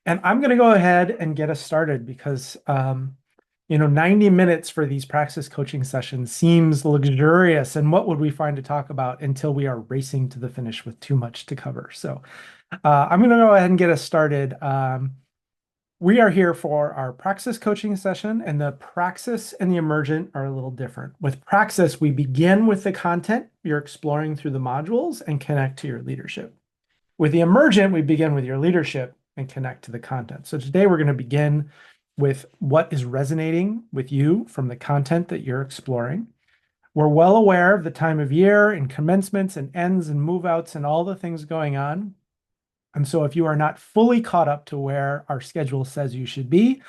And I'm going to go ahead and get us started because, 90 minutes for these Praxis coaching sessions seems luxurious. And what would we find to talk about until we are racing to the finish with too much to cover? So I'm going to go ahead and get us started. We are here for our Praxis coaching session, and the Praxis and the Emergent are a little different. With Praxis, we begin with the content you're exploring through the modules and connect to your leadership. With the Emergent, we begin with your leadership and connect to the content. So today we're going to begin with what is resonating with you from the content that you're exploring. We're well aware of the time of year and commencements and ends and move outs and all the things going on. And so if you are not fully caught up to where our schedule says you should be,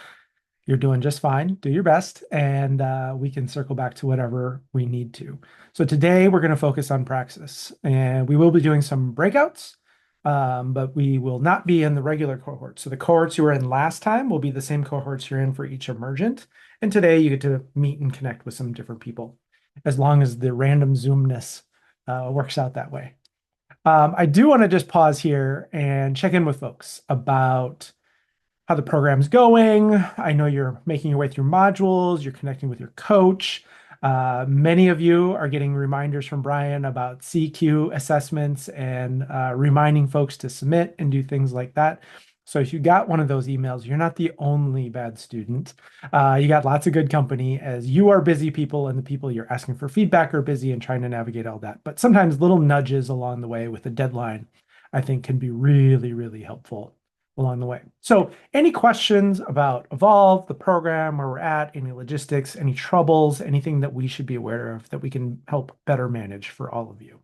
you're doing just fine. Do your best, and we can circle back to whatever we need to. So today we're going to focus on Praxis, and we will be doing some breakouts, but we will not be in the regular cohort. So the cohorts you were in last time will be the same cohorts you're in for each emergent. And today you get to meet and connect with some different people, as long as the random Zoomness works out that way. I do want to just pause here and check in with folks about how the program's going. I know you're making your way through modules, you're connecting with your coach. Many of you are getting reminders from Brian about CQ assessments and reminding folks to submit and do things like that. So if you got one of those emails, you're not the only bad student. You got lots of good company as you are busy people and the people you're asking for feedback are busy and trying to navigate all that. But sometimes little nudges along the way with a deadline, I think can be really, really helpful along the way. So any questions about Evolve, the program, where we're at, any logistics, any troubles, anything that we should be aware of that we can help better manage for all of you?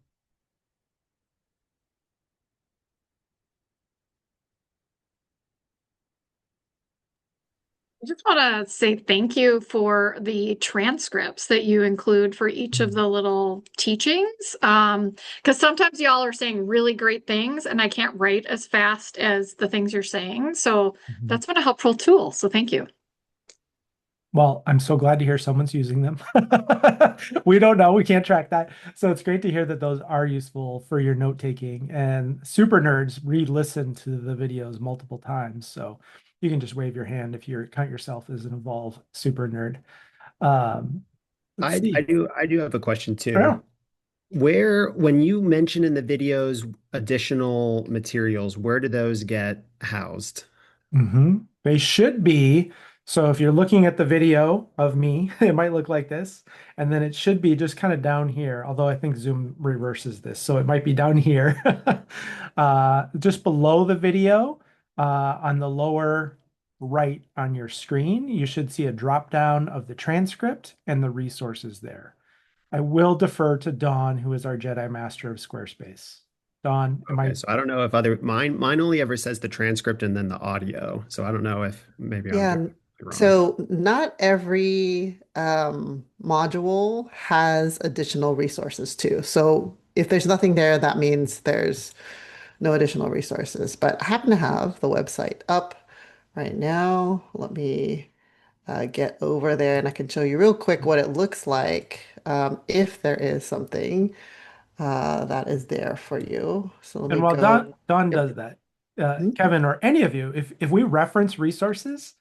I just want to say thank you for the transcripts that you include for each of the little teachings. Because sometimes y'all are saying really great things, and I can't write as fast as the things you're saying. So Mhm. that's been a helpful tool. So thank you. Well, I'm so glad to hear someone's using them. We don't know, we can't track that. So it's great to hear that those are useful for your note taking. And super nerds re-listen to the videos multiple times. So you can just wave your hand if you count yourself as an Evolve super nerd. Um, let's I see. do I do have a question I don't too. know. When you mention in the videos additional materials, where do those get housed? They should be. So if you're looking at the video of me, it might look like this. And then it should be just kind of down here, although I think Zoom reverses this. So it might be down here, just below the video, on the lower right on your screen, you should see a drop down of the transcript and the resources there. I will defer to Dawn, who is our Jedi Master of Squarespace. Dawn, am Okay, I? so I don't know if other mine only ever says the transcript and then the audio. So I don't know if maybe I'm Yeah, doing it wrong. so not every module has additional resources too. So if there's nothing there, that means there's no additional resources. But I happen to have the website up right now. Let me get over there and I can show you real quick what it looks like if there is something that is there for you. So let And me while Don go. Don Yep. does that, Mhm. Kevin or any of you, if we reference resources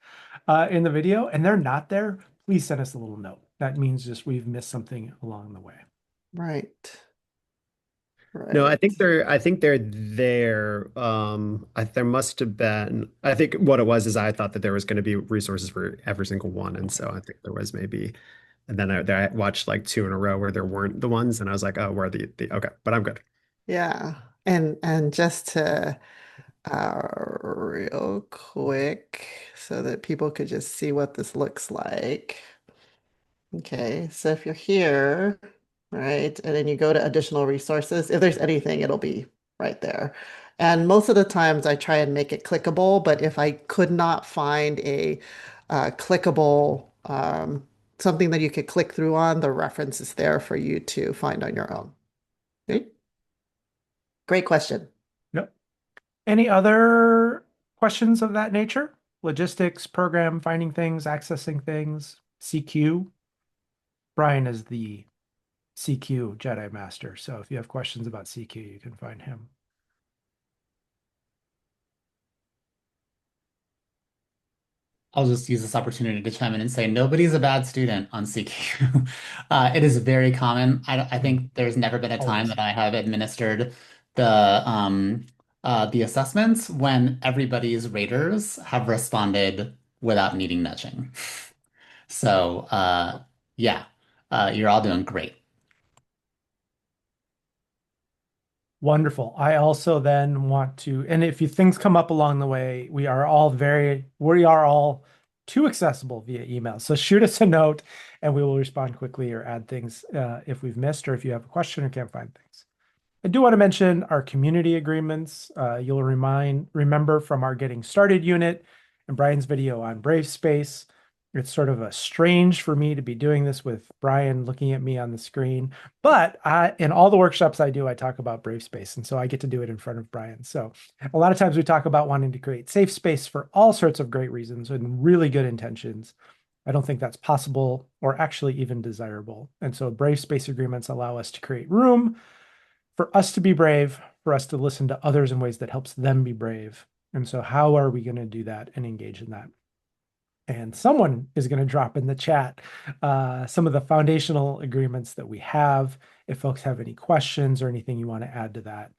in the video and they're not there, please send us a little note. That means just we've missed something along the way. Right. No, Right. I think they're there. There must have been. I think what it was is I thought that there was going to be resources for every single one, and Okay. so I think there was maybe. And then I watched like two in a row where there weren't the ones, and I was like, oh, where are the okay, but I'm good. Yeah. And just to real quick so that people could just see what this looks like. Okay, so if you're here, right, and then you go to additional resources, if there's anything, it'll be right there. And most of the times I try and make it clickable, but if I could not find a clickable something that you could click through on, the reference is there for you to find on your own. Okay? Great question. Yep. Any other questions of that nature? Logistics, program, finding things, accessing things, CQ. Brian is the CQ Jedi Master. So if you have questions about CQ, you can find him. I'll just use this opportunity to chime in and say nobody's a bad student on CQ. It is very common. I think there's never been a time Always. that I have administered the assessments when everybody's raters have responded without needing nudging. So yeah, you're all doing great. Wonderful. I also then want to, and if you things come up along the way, we are all too accessible via email. So shoot us a note and we will respond quickly or add things if we've missed or if you have a question or can't find things. I do want to mention our community agreements. You'll remember from our Getting Started unit and Brian's video on Brave Space. It's sort of a strange for me to be doing this with Brian looking at me on the screen, but in all the workshops I do, I talk about Brave Space, and so I get to do it in front of Brian. So a lot of times we talk about wanting to create safe space for all sorts of great reasons and really good intentions. I don't think that's possible or actually even desirable. And so Brave Space agreements allow us to create room for us to be brave, for us to listen to others in ways that helps them be brave. And so how are we going to do that and engage in that? And someone is going to drop in the chat some of the foundational agreements that we have. If folks have any questions or anything you want to add to that,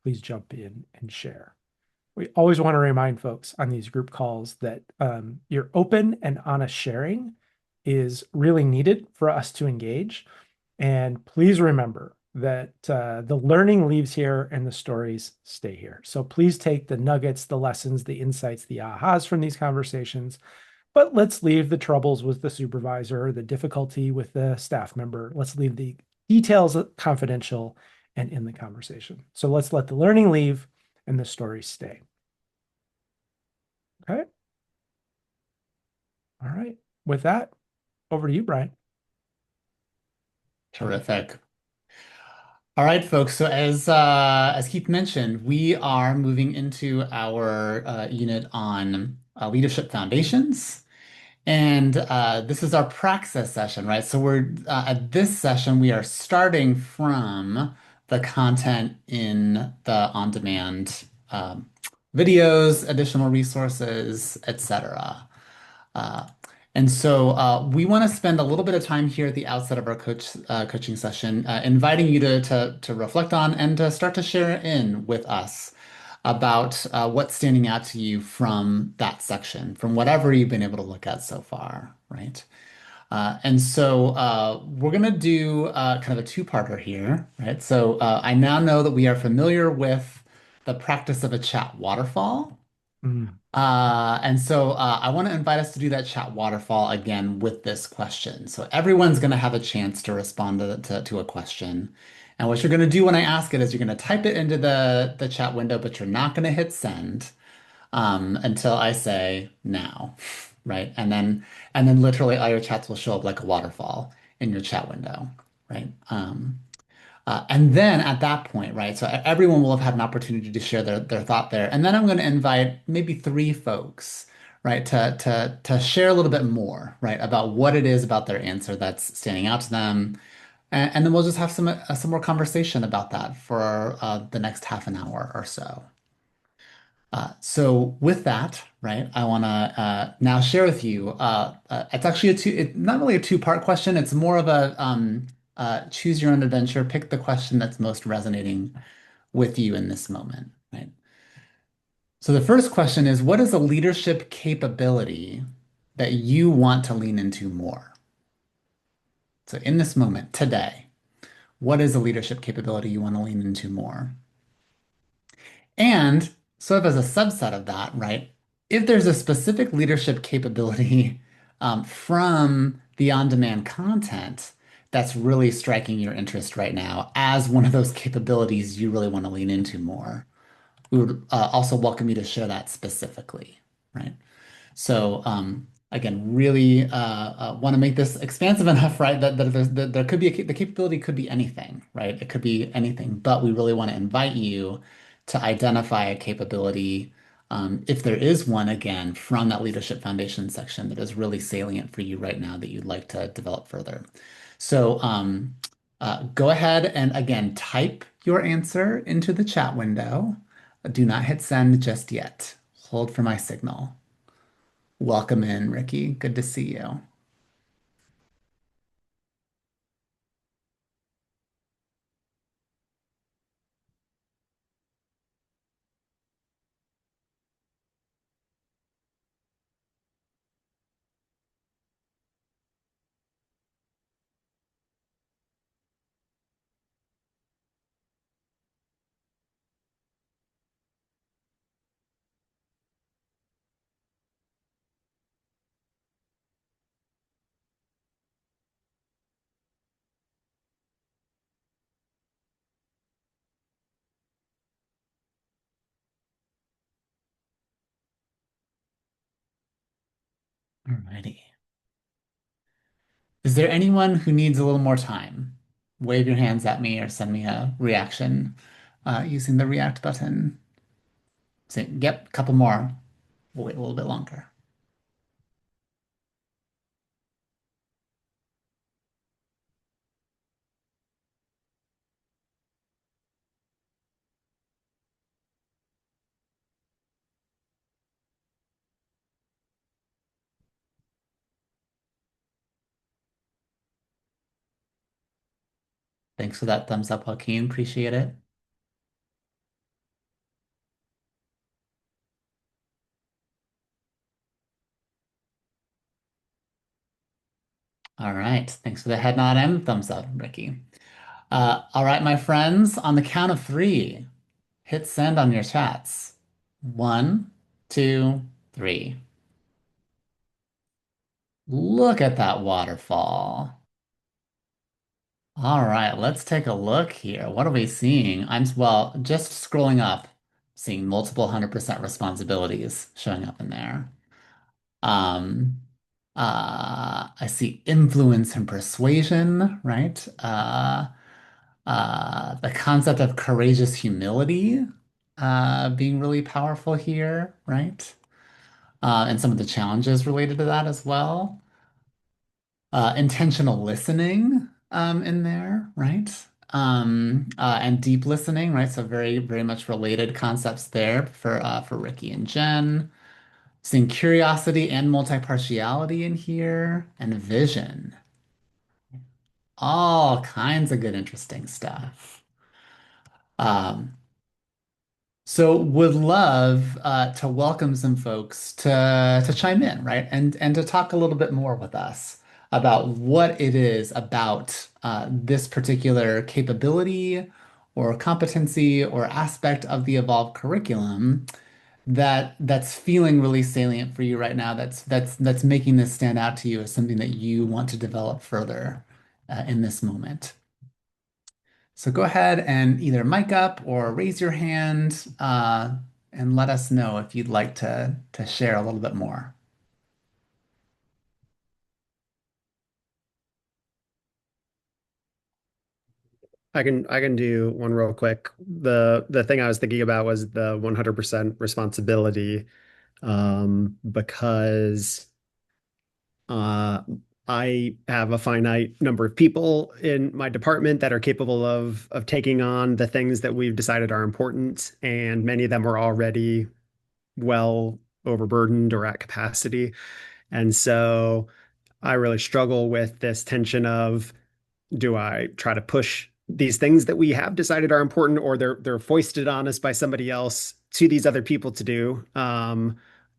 please jump in and share. We always want to remind folks on these group calls that your open and honest sharing is really needed for us to engage. And please remember that the learning leaves here and the stories stay here. So please take the nuggets, the lessons, the insights, the ahas from these conversations, but let's leave the troubles with the supervisor, the difficulty with the staff member. Let's leave the details confidential and in the conversation. So let's let the learning leave and the stories stay. Okay. All right. With that, over to you, Brian. Terrific. All right, folks. So as Keith mentioned, we are moving into our unit on leadership foundations, and this is our praxis session, right? So we're at this session we are starting from the content in the on-demand videos, additional resources, etc. Uh, and so we want to spend a little bit of time here at the outset of our coaching session, inviting you to reflect on and to start to share in with us about what's standing out to you from that section, from whatever you've been able to look at so far, right? And so we're going to do kind of a two-parter here, right? So I now know that we are familiar with the practice of a chat waterfall. Mm. And so I want to invite us to do that chat waterfall again with this question. So everyone's going to have a chance to respond to a question. And what you're going to do when I ask it is you're going to type it into the chat window, but you're not going to hit send until I say now, right? And then literally all your chats will show up like a waterfall in your chat window, right? And then at that point, right, so everyone will have had an opportunity to share their thought there. And then I'm going to invite maybe three folks, right, to share a little bit more, right, about what it is about their answer that's standing out to them. And then we'll just have some more conversation about that for the next half an hour or so. So with that, right, I want to now share with you. It's actually not really a two-part question. It's more of a choose your own adventure. Pick the question that's most resonating with you in this moment, right? So the first question is, what is a leadership capability that you want to lean into more? So in this moment, today, what is a leadership capability you want to lean into more? And sort of as a subset of that, right? If there's a specific leadership capability from the on-demand content that's really striking your interest right now as one of those capabilities you really want to lean into more, we would also welcome you to share that specifically, right? So again, really want to make this expansive enough, right? That there could be the capability could be anything, right? It could be anything, but we really want to invite you to identify a capability, if there is one, again, from that Leadership Foundation section that is really salient for you right now that you'd like to develop further. So go ahead and again, type your answer into the chat window. Do not hit send just yet. Hold for my signal. Welcome in, Ricky. Good to see you. Alrighty. Is there anyone who needs a little more time? Wave your hands at me or send me a reaction using the react button. Say, yep, a couple more. We'll wait a little bit longer. Thanks for that thumbs up, Joaquin. Appreciate it. All right. Thanks for the head nod and thumbs up, Ricky. All right, my friends, on the count of three, hit send on your chats. 1, 2, 3. Look at that waterfall. All right, let's take a look here. What are we seeing? Well, just scrolling up, seeing multiple 100% responsibilities showing up in there. Um, I see influence and persuasion, right? The concept of courageous humility being really powerful here, right? And some of the challenges related to that as well. Intentional listening in there, right? And deep listening, right? So very, very much related concepts there for Ricky and Jen. Seeing curiosity and multi-partiality in here, and vision. All kinds of good, interesting stuff. Um, so would love to welcome some folks to chime in, right? And to talk a little bit more with us about what it is about this particular capability or competency or aspect of the evolved curriculum that's feeling really salient for you right now, that's making this stand out to you as something that you want to develop further in this moment. So go ahead and either mic up or raise your hand and let us know if you'd like to share a little bit more. I can do one real quick. The thing I was thinking about was the 100% responsibility, because uh, I have a finite number of people in my department that are capable of taking on the things that we've decided are important, and many of them are already well overburdened or at capacity. And so I really struggle with this tension of, do I try to push these things that we have decided are important, or they're foisted on us by somebody else to these other people to do,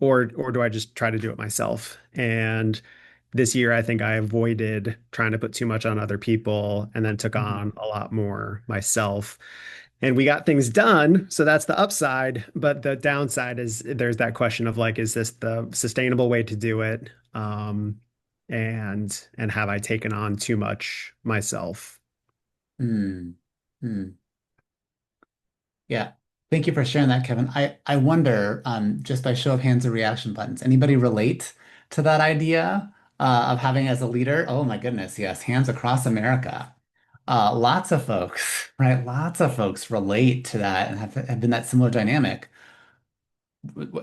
or do I just try to do it myself? And this year, I think I avoided trying to put too much on other people and then took Mhm. on a lot more myself. And we got things done, so that's the upside. But the downside is there's that question of like, is this the sustainable way to do it? And have I taken on too much myself? Hmm. Hmm. Yeah. Thank you for sharing that, Kevin. I wonder, just by show of hands or reaction buttons, anybody relate to that idea of having as a leader? Oh my goodness, yes, hands across America. Lots of folks, right? Lots of folks relate to that and have been that similar dynamic.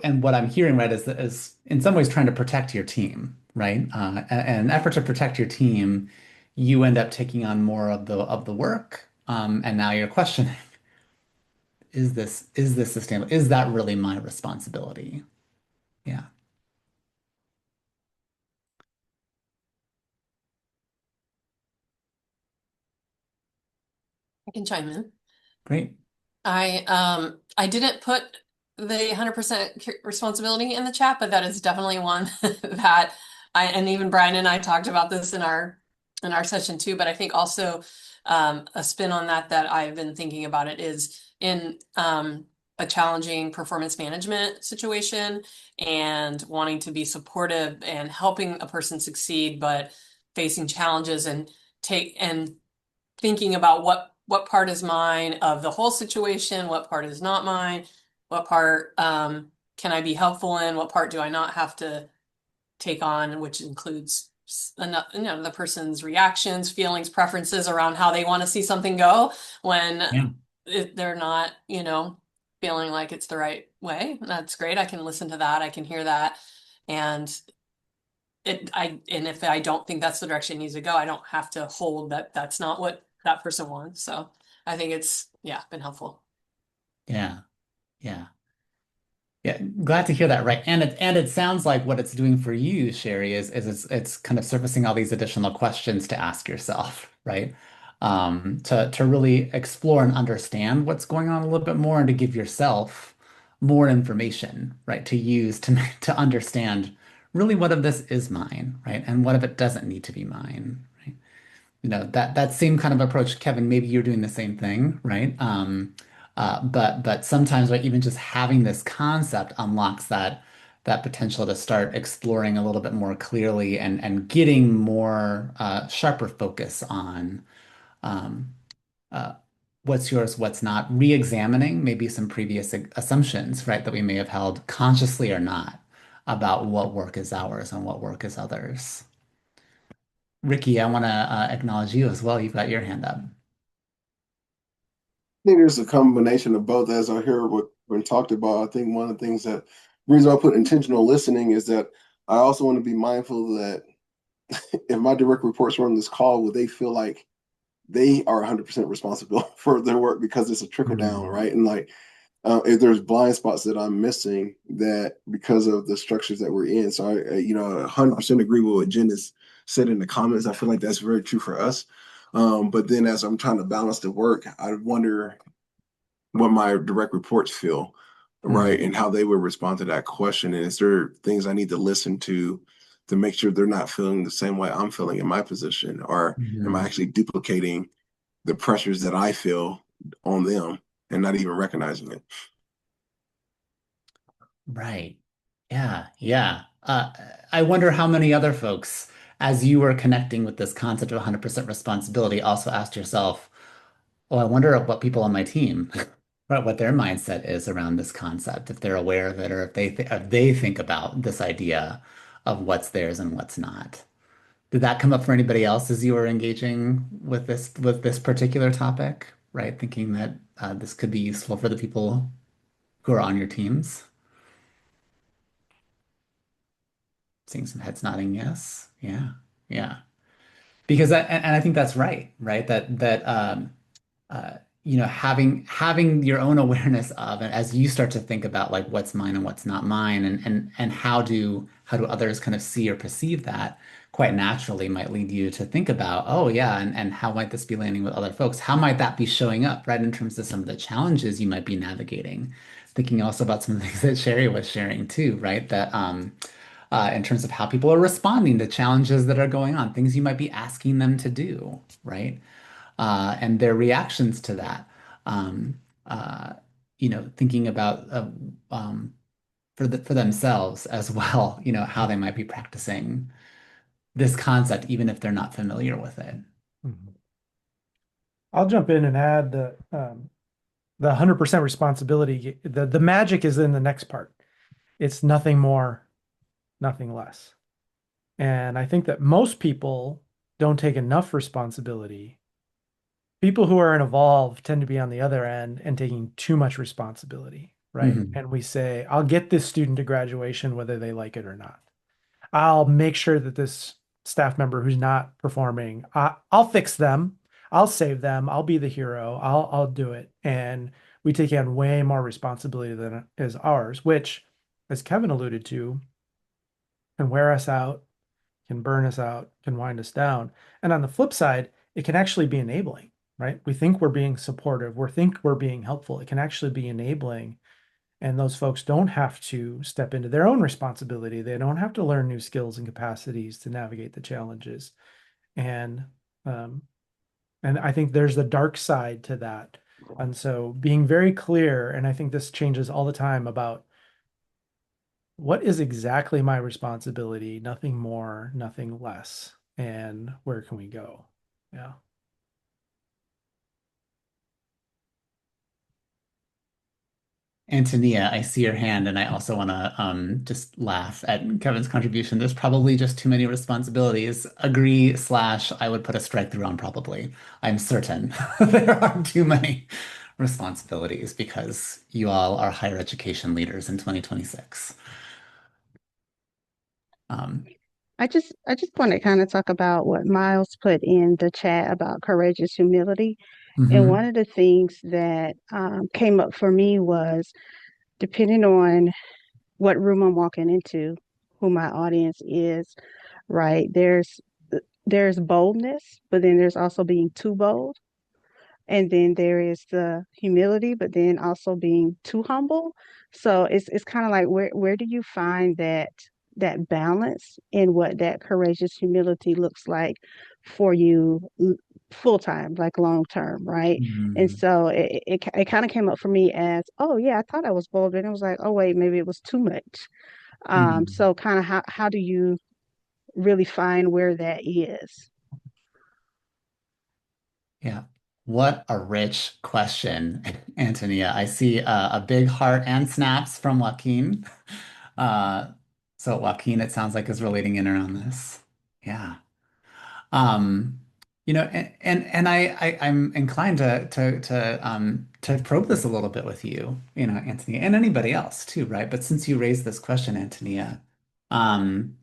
And what I'm hearing, right, is in some ways trying to protect your team, right? And an effort to protect your team, you end up taking on more of the work, and now you're questioning, is this sustainable? Is that really my responsibility? Yeah. can chime in. Great. I didn't put the 100% responsibility in the chat, but that is definitely one that and even Brian and I talked about this in our session too. But I think also a spin on that I've been thinking about it is in a challenging performance management situation and wanting to be supportive and helping a person succeed, but facing challenges and thinking about what part is mine of the whole situation, what part is not mine, what part can I be helpful in, what part do I not have to take on, which includes the person's reactions, feelings, preferences around how they want to see something go when they're not, feeling like it's the right way. That's great. I can listen to that. I can hear that. And if I don't think that's the direction it needs to go, I don't have to hold that that's not what that person wants. So I think it's, been helpful. Yeah. Yeah. Yeah, glad to hear that, right? And it sounds like what it's doing for you, Sherry, is it's kind of surfacing all these additional questions to ask yourself, right? To really explore and understand what's going on a little bit more and to give yourself more information, right? To use to understand really what of this is mine, right? And what of it doesn't need to be mine, right? That same kind of approach, Kevin, maybe you're doing the same thing, right? But sometimes, right, even just having this concept unlocks that potential to start exploring a little bit more clearly and getting more sharper focus on um, uh, what's yours, what's not, re-examining maybe some previous assumptions, right, that we may have held consciously or not about what work is ours and what work is others. Ricky, I want to acknowledge you as well. You've got your hand up. Think there's a combination of both. As I hear what been talked about, I think one of the things that the reason I put intentional listening is that I also want to be mindful that if my direct reports run this call, will they feel like they are 100% responsible for their work because it's a trickle down, right? And like, if there's blind spots that I'm missing that because of the structures that we're in. So I 100% agree with what Jen has said in the comments. I feel like that's very true for us. But then as I'm trying to balance the work, I wonder what my direct reports feel, right? And how they would respond to that question. And is there things I need to listen to make sure they're not feeling the same way I'm feeling in my position? Or am I actually duplicating the pressures that I feel on them and not even recognizing it? Right. Yeah. Yeah. I wonder how many other folks, as you were connecting with this concept of 100% responsibility, also asked yourself, well, I wonder what people on my team, what their mindset is around this concept, if they're aware of it, or if they think about this idea of what's theirs and what's not. Did that come up for anybody else as you were engaging with this particular topic, right? Thinking that this could be useful for the people who are on your teams? Seeing some heads nodding yes. Yeah. Yeah. Because and I think that's right? That uh, having your own awareness of it as you start to think about like what's mine and what's not mine and how do others kind of see or perceive that quite naturally might lead you to think about, oh yeah, and how might this be landing with other folks? How might that be showing up, right, in terms of some of the challenges you might be navigating? Thinking also about some of the things that Sherry was sharing too, right? That in terms of how people are responding to challenges that are going on, things you might be asking them to do, right? And their reactions to that. Um, uh, Thinking about for themselves as well, how they might be practicing this concept, even if they're not familiar with it. I'll jump in and add the 100% responsibility. The magic is in the next part. It's nothing more, nothing less. And I think that most people don't take enough responsibility. People who are in Evolve tend to be on the other end and taking too much responsibility, right? And we say, I'll get this student to graduation whether they like it or not. I'll make sure that this staff member who's not performing, I'll fix them. I'll save them. I'll be the hero. I'll do it. And we take on way more responsibility than is ours, which, as Kevin alluded to, can wear us out, can burn us out, can wind us down. And on the flip side, it can actually be enabling, right? We think we're being supportive, we think we're being helpful. It can actually be enabling. And those folks don't have to step into their own responsibility. They don't have to learn new skills and capacities to navigate the challenges. And um, and I think there's the dark side to that. And so being very clear, and I think this changes all the time about what is exactly my responsibility, nothing more, nothing less, and where can we go? Yeah. Antonia, I see your hand, and I also want to just laugh at Kevin's contribution. There's probably just too many responsibilities. Agree slash I would put a strike through on probably. I'm certain there are too many responsibilities because you all are higher education leaders in 2026. Um, I just want to kind of talk about what Miles put in the chat about courageous humility. And mhm, one of the things that came up for me was depending on what room I'm walking into, who my audience is, right? There's boldness, but then there's also being too bold. And then there is the humility, but then also being too humble. So it's kind of like where do you find that balance in what that courageous humility looks like for you full time, like long term, right? And mhm, so it kind of came up for me as, oh yeah, I thought I was bold, and it was like, oh wait, maybe it was too much. mhm. So kind of how do you really find where that is? Yeah. What a rich question, Antonia. I see a big heart and snaps from Joaquin. Uh, so Joaquin, it sounds like is relating in around this. Yeah. Um, and I'm inclined to probe this a little bit with you, Antonia, and anybody else too, right? But since you raised this question, Antonia, um,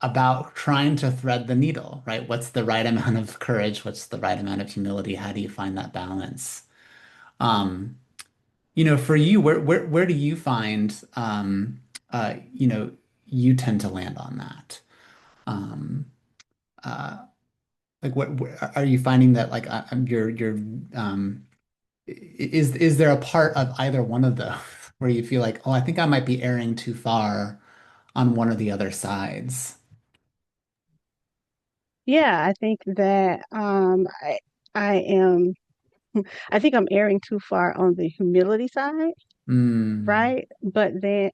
about trying to thread the needle, right? What's the right amount of courage? What's the right amount of humility? How do you find that balance? Um, for you, where do you find uh, you know, you tend to land on that? Um, uh, like are you finding that like you're is there a part of either one of those where you feel like, oh, I think I might be erring too far on one or the other sides? Yeah, I think that I am I think I'm erring too far on the humility side, Mm, right? But then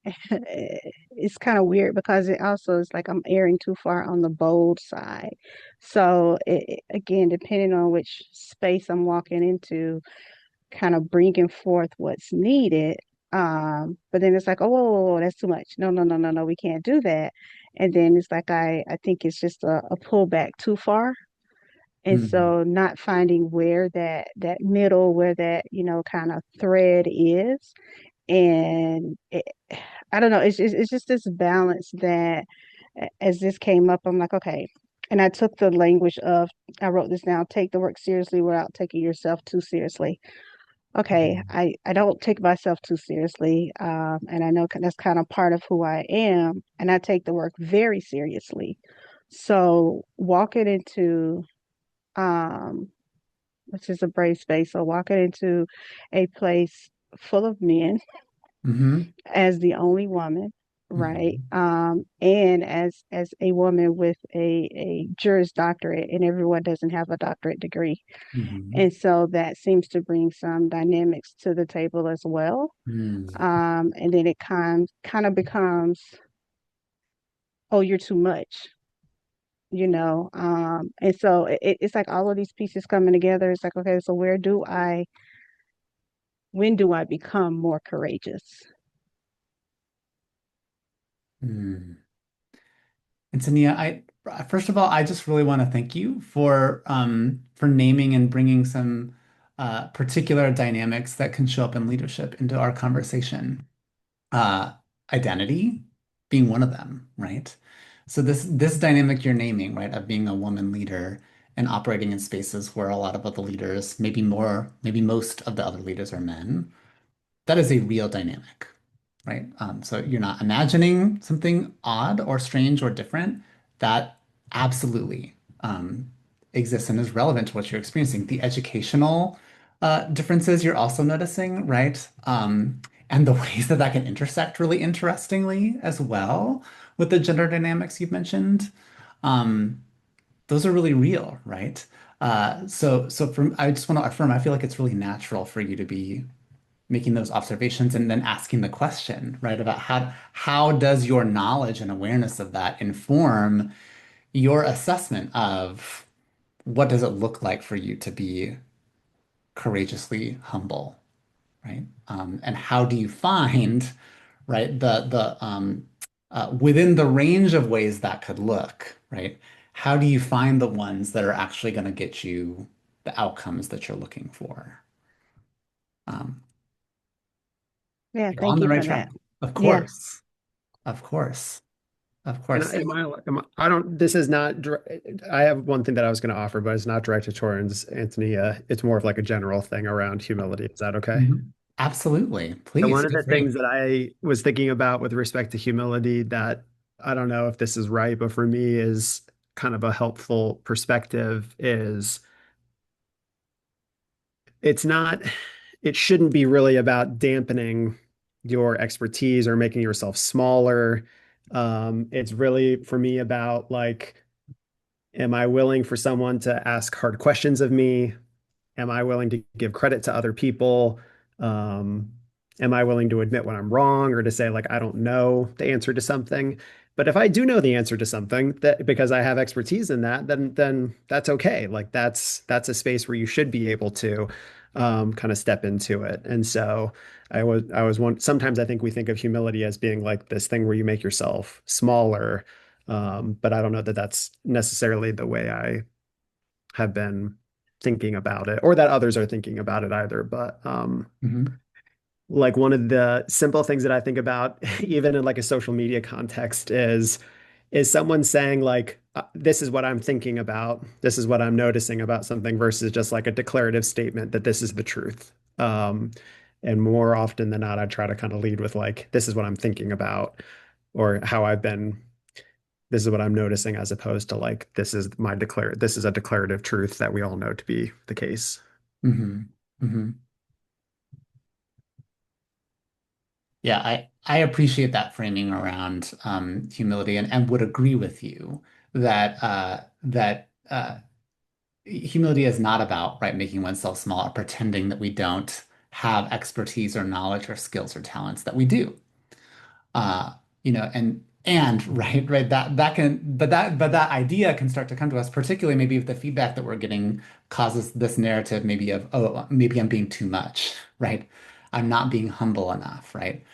it's kind of weird because it also is like I'm erring too far on the bold side. So again, depending on which space I'm walking into, kind of bringing forth what's needed. But then it's like, oh, whoa, whoa, whoa, that's too much. No, no, no, no, no, we can't do that. And then it's like I think it's just a pullback too far. And mm, so not finding where that middle, where that, kind of thread is. And I don't know, it's just this balance that as this came up, I'm like, okay. And I took the language of, I wrote this down, take the work seriously without taking yourself too seriously. Okay, mm, I don't take myself too seriously, and I know that's kind of part of who I am, and I take the work very seriously. So walking into um, which is a brave space, so walking into a place full of men mhm, as the only woman, right? mhm, And as a woman with a Juris Doctorate, and everyone doesn't have a doctorate degree. mhm, And so that seems to bring some dynamics to the table as well. mm, And then it kind of becomes, oh, you're too much, and so it's like all of these pieces coming together. It's like, okay, so when do I become more courageous? mm. And Tania, I first of all, I just really want to thank you for naming and bringing some particular dynamics that can show up in leadership into our conversation. Uh, Identity being one of them, right? So this dynamic you're naming, right, of being a woman leader and operating in spaces where a lot of other leaders, maybe most of the other leaders are men, that is a real dynamic, right? So you're not imagining something odd or strange or different. That absolutely exists and is relevant to what you're experiencing. The educational differences you're also noticing, right? And the ways that that can intersect really interestingly as well with the gender dynamics you've mentioned. Um, those are really real, right? I just want to affirm, I feel like it's really natural for you to be making those observations and then asking the question, right, about how does your knowledge and awareness of that inform your assessment of what does it look like for you to be courageously humble, right? And how do you find, right, within the range of ways that could look, right? How do you find the ones that are actually going to get you the outcomes that you're looking for? Um, Yeah, you're on thank the you right for track. that. Of Yeah. course. Of course. Of And course. I don't, this is not, I have one thing that I was going to offer, but it's not directed towards Anthony. It's more of like a general thing around humility. Is that okay? Mhm. Absolutely. So Please one of feel the free. things that I was thinking about with respect to humility that I don't know if this is right, but for me is kind of a helpful perspective is it's not, it shouldn't be really about dampening your expertise or making yourself smaller. It's really for me about like, am I willing for someone to ask hard questions of me? Am I willing to give credit to other people? Um, am I willing to admit when I'm wrong or to say like I don't know the answer to something? But if I do know the answer to something that because I have expertise in that, then that's okay. Like that's a space where you should be able to kind of step into it. And so I was one sometimes I think we think of humility as being like this thing where you make yourself smaller. But I don't know that that's necessarily the way I have been thinking about it or that others are thinking about it either. But Mhm. like one of the simple things that I think about, even in like a social media context, is someone saying like, this is what I'm thinking about, this is what I'm noticing about something versus just like a declarative statement that this is the truth. And more often than not, I try to kind of lead with like, this is what I'm thinking about, or how I've been this is what I'm noticing as opposed to like this is a declarative truth that we all know to be the case. Mhm. Mhm. Yeah, I appreciate that framing around humility and would agree with you that humility is not about right making oneself small or pretending that we don't have expertise or knowledge or skills or talents that we do. uh, and right that can but that idea can start to come to us, particularly maybe if the feedback that we're getting causes this narrative maybe of, oh, maybe I'm being too much, right? I'm not being humble enough, right?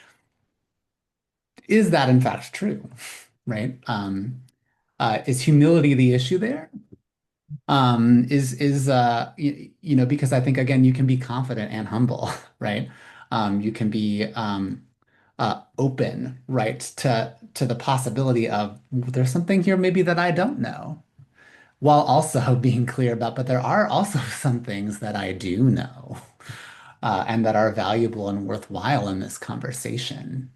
Is that in fact true, right? Is humility the issue there? Because I think again you can be confident and humble, right? You can be open, right, to the possibility of there's something here maybe that I don't know, while also being clear about, but there are also some things that I do know, and that are valuable and worthwhile in this conversation,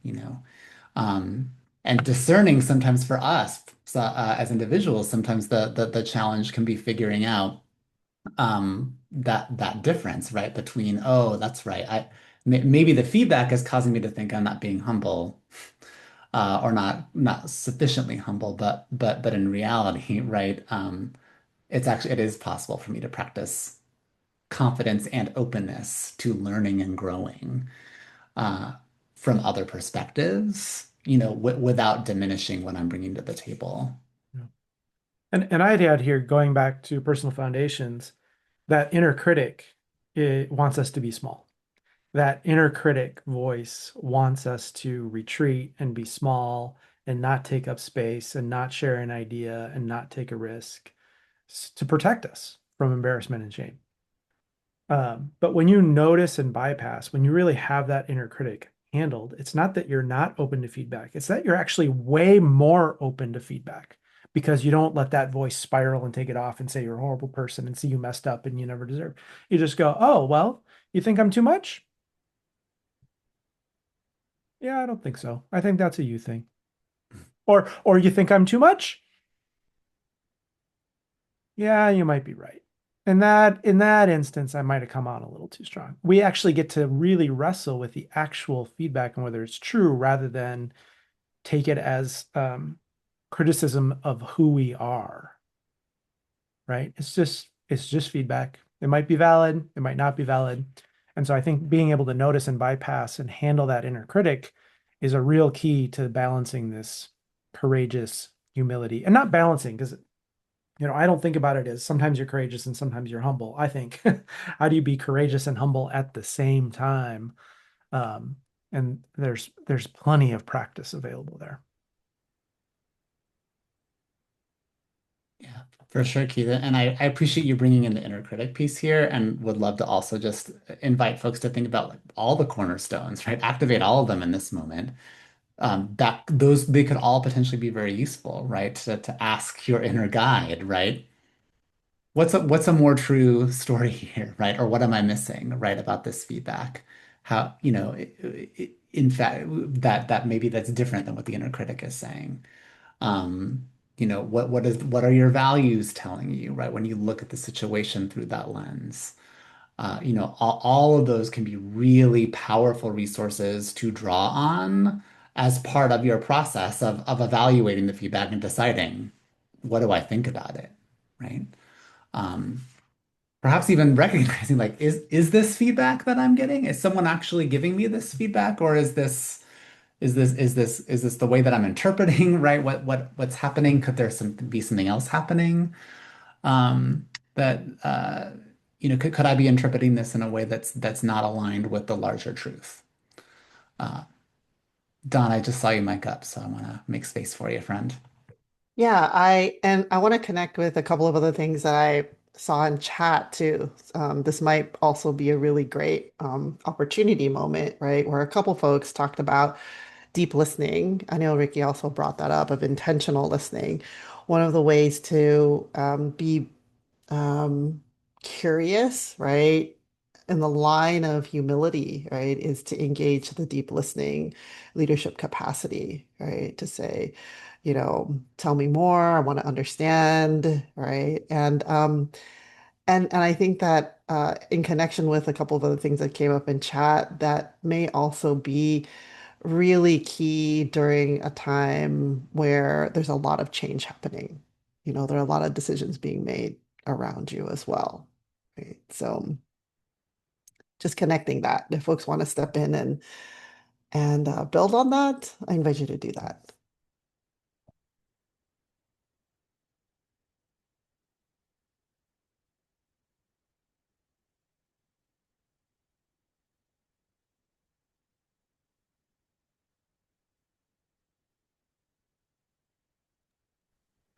um, and discerning sometimes for us, so, as individuals, sometimes the challenge can be figuring out that difference, right, between, oh, that's right, maybe the feedback is causing me to think I'm not being humble, or not sufficiently humble, but in reality, right, it is possible for me to practice confidence and openness to learning and growing uh, from other perspectives, without diminishing what I'm bringing to the table. Yeah. And I'd add here, going back to personal foundations, that inner critic, it wants us to be small. That inner critic voice wants us to retreat and be small and not take up space and not share an idea and not take a risk to protect us from embarrassment and shame. But when you notice and bypass, when you really have that inner critic handled, it's not that you're not open to feedback. It's that you're actually way more open to feedback because you don't let that voice spiral and take it off and say you're a horrible person and see you messed up and you never deserve. You just go, oh, well, you think I'm too much? Yeah, I don't think so. I think that's a you thing. Or you think I'm too much? Yeah, you might be right. In that instance, I might have come on a little too strong. We actually get to really wrestle with the actual feedback and whether it's true rather than take it as criticism of who we are, right? It's just feedback. It might be valid, it might not be valid. And so I think being able to notice and bypass and handle that inner critic is a real key to balancing this courageous humility. And not balancing, because I don't think about it as sometimes you're courageous and sometimes you're humble. I think, how do you be courageous and humble at the same time? Um, and there's plenty of practice available there. Yeah, for sure, Keith. And I appreciate you bringing in the inner critic piece here and would love to also just invite folks to think about like all the cornerstones, right? Activate all of them in this moment. That those they could all potentially be very useful, right? To ask your inner guide, right? What's a more true story here, right? Or what am I missing, right, about this feedback? How, in fact, that maybe that's different than what the inner critic is saying. Um, what are your values telling you, right? When you look at the situation through that lens, all of those can be really powerful resources to draw on as part of your process of evaluating the feedback and deciding, what do I think about it, right? Um, Perhaps even recognizing like, is this feedback that I'm getting? Is someone actually giving me this feedback, or is this the way that I'm interpreting, right? What's happening? Could there be something else happening? That could I be interpreting this in a way that's not aligned with the larger truth? Uh, Don, I just saw you mic up, so I want to make space for you, friend. Yeah, I want to connect with a couple of other things that I saw in chat too. This might also be a really great opportunity moment, right? Where a couple folks talked about deep listening. I know Ricky also brought that up of intentional listening. One of the ways to be um, curious, right? And the line of humility, right, is to engage the deep listening leadership capacity, right? To say, tell me more, I want to understand, right? And I think that in connection with a couple of other things that came up in chat, that may also be really key during a time where there's a lot of change happening. There are a lot of decisions being made around you as well. Right. So just connecting that. If folks want to step in and build on that, I invite you to do that.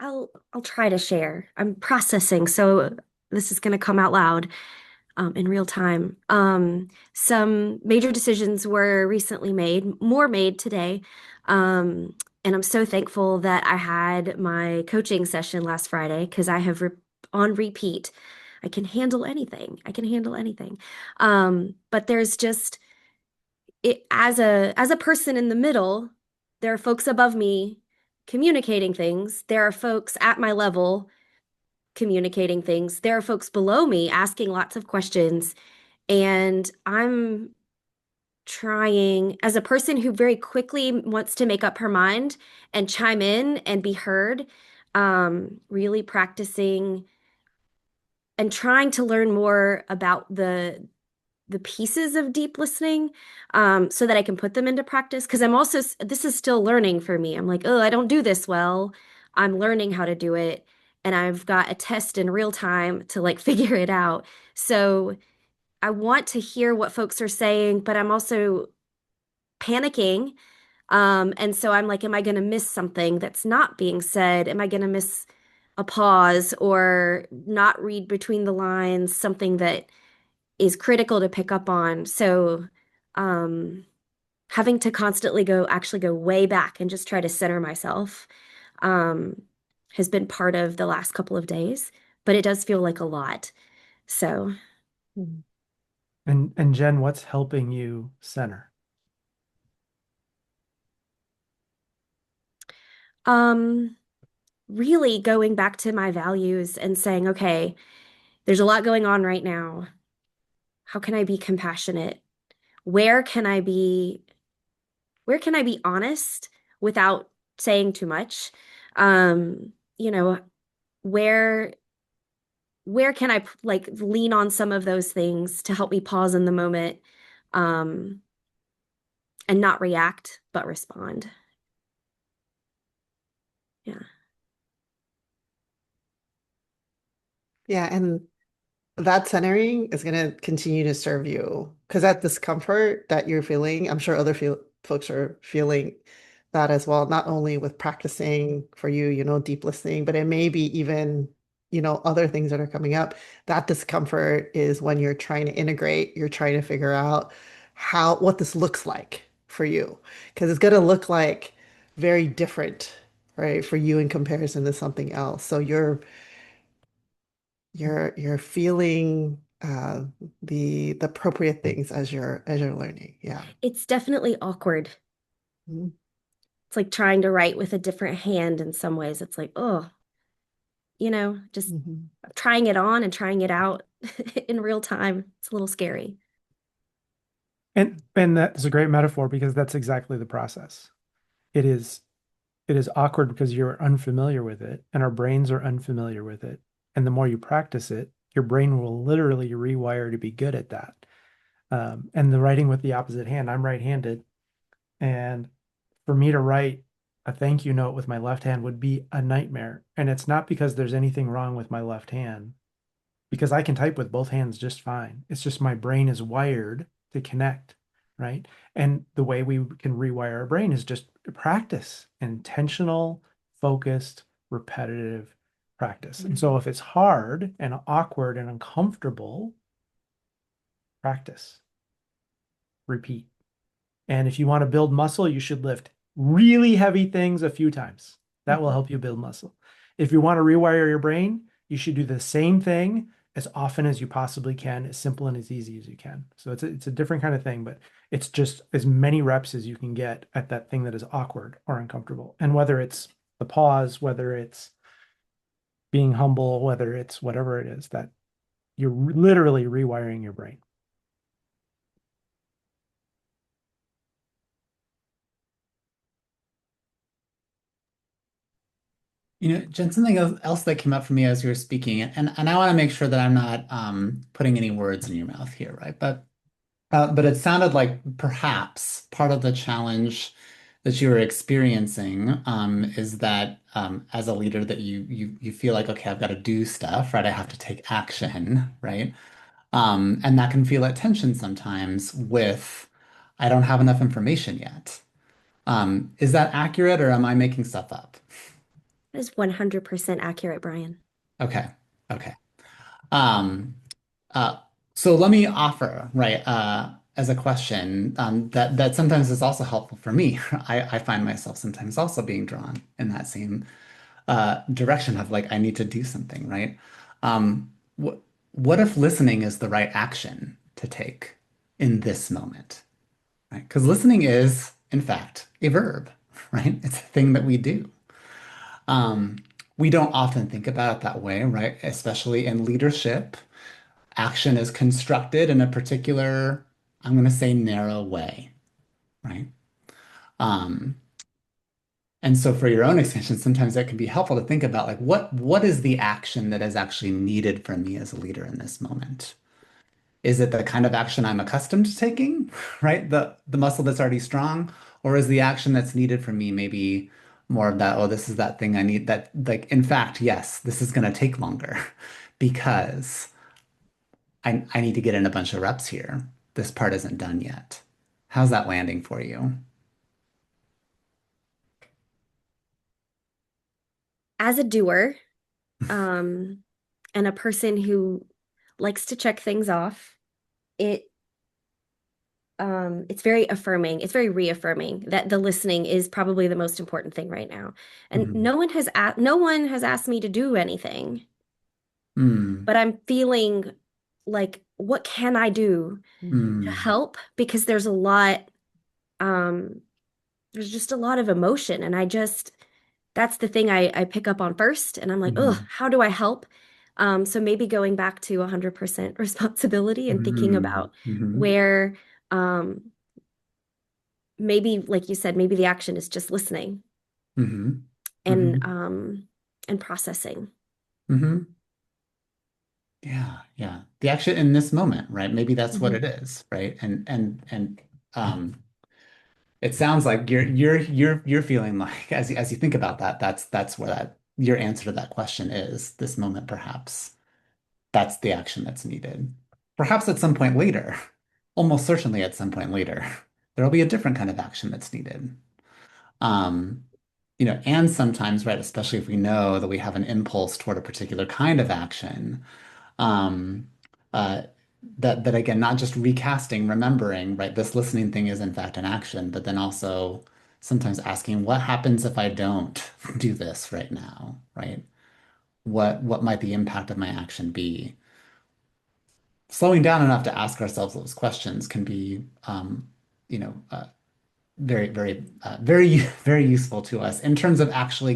I'll try to share. I'm processing, so this is going to come out loud in real time. Some major decisions were recently made, more made today. And I'm so thankful that I had my coaching session last Friday because I have on repeat. I can handle anything. I can handle anything. But there's just it as a person in the middle, there are folks above me communicating things. There are folks at my level communicating things. There are folks below me asking lots of questions. And I'm trying, as a person who very quickly wants to make up her mind and chime in and be heard, really practicing and trying to learn more about the pieces of deep listening so that I can put them into practice. Because this is still learning for me. I'm like, oh, I don't do this well. I'm learning how to do it. And I've got a test in real time to like figure it out. So I want to hear what folks are saying, but I'm also panicking. And so I'm like, am I going to miss something that's not being said? Am I going to miss a pause or not read between the lines, something that is critical to pick up on. So, having to constantly actually go way back and just try to center myself, um, has been part of the last couple of days, but it does feel like a lot. So, And Jen, what's helping you center? um, really going back to my values and saying, okay, there's a lot going on right now. How can I be compassionate? Where can I be honest without saying too much? You know, where can I like lean on some of those things to help me pause in the moment, um, and not react, but respond? Yeah. Yeah, and that centering is going to continue to serve you because that discomfort that you're feeling, I'm sure other folks are feeling that as well, not only with practicing for you, deep listening, but it may be even, other things that are coming up. That discomfort is when you're trying to integrate, you're trying to figure out what this looks like for you, because it's going to look like very different, right, for you in comparison to something else. So you're feeling the appropriate things as you're learning. Yeah. It's definitely awkward. Mhm. It's like trying to write with a different hand in some ways. It's like, oh, just Mhm. trying it on and trying it out in real time. It's a little scary. And that's a great metaphor because that's exactly the process. It is awkward because you're unfamiliar with it and our brains are unfamiliar with it. And the more you practice it, your brain will literally rewire to be good at that. And the writing with the opposite hand, I'm right-handed. And for me to write a thank you note with my left hand would be a nightmare. And it's not because there's anything wrong with my left hand, because I can type with both hands just fine. It's just my brain is wired to connect, right? And the way we can rewire our brain is just practice, intentional, focused, repetitive practice. And so if it's hard and awkward and uncomfortable, practice, repeat. And if you want to build muscle, you should lift really heavy things a few times. That will help you build muscle. If you want to rewire your brain, you should do the same thing as often as you possibly can, as simple and as easy as you can. So it's a different kind of thing, but it's just as many reps as you can get at that thing that is awkward or uncomfortable. And whether it's the pause, whether it's being humble, whether it's whatever it is, that you're literally rewiring your brain. Jen, something else that came up for me as you were speaking, and I want to make sure that I'm not putting any words in your mouth here, right? But it sounded like perhaps part of the challenge that you were experiencing is that as a leader that you feel like, okay, I've got to do stuff, right? I have to take action, right? And that can feel at tension sometimes with I don't have enough information yet. Is that accurate or am I making stuff up? That is 100% accurate, Brian. Okay. Okay. Um, uh, so let me offer, right, as a question, that sometimes is also helpful for me. I find myself sometimes also being drawn in that same direction of like, I need to do something, right? What if listening is the right action to take in this moment, right? Because listening is, in fact, a verb, right? It's a thing that we do. Um, we don't often think about it that way, right? Especially in leadership, action is constructed in a particular, I'm going to say narrow way, right? Um, and so for your own extension, sometimes that can be helpful to think about like what is the action that is actually needed from me as a leader in this moment? Is it the kind of action I'm accustomed to taking, right? The muscle that's already strong, or is the action that's needed from me maybe more of that, oh, this is that thing I need that like in fact, yes, this is going to take longer because I need to get in a bunch of reps here. This part isn't done yet. How's that landing for you? As a doer, um, and a person who likes to check things off, it it's very affirming. It's very reaffirming that the listening is probably the most important thing right now. And Mhm. no one has asked me to do anything, Mm, but I'm feeling like, what can I do to mm, help? Because um, there's just a lot of emotion, and that's the thing I pick up on first, and I'm like, oh, how do I help? So maybe going back to 100% responsibility and thinking about where maybe, like you said, maybe the action is just listening and processing. Yeah, yeah. The action in this moment, right? Maybe that's what it is, right? And it sounds like you're feeling like as you think about that, that's where that your answer to that question is this moment, perhaps. That's the action that's needed. Perhaps at some point later, almost certainly at some point later, there'll be a different kind of action that's needed. And sometimes, right, especially if we know that we have an impulse toward a particular kind of action, um, uh, that again, not just recasting, remembering, right, this listening thing is in fact an action, but then also sometimes asking, what happens if I don't do this right now, right? What might the impact of my action be? Slowing down enough to ask ourselves those questions can be, you know, very, very, very useful to us in terms of actually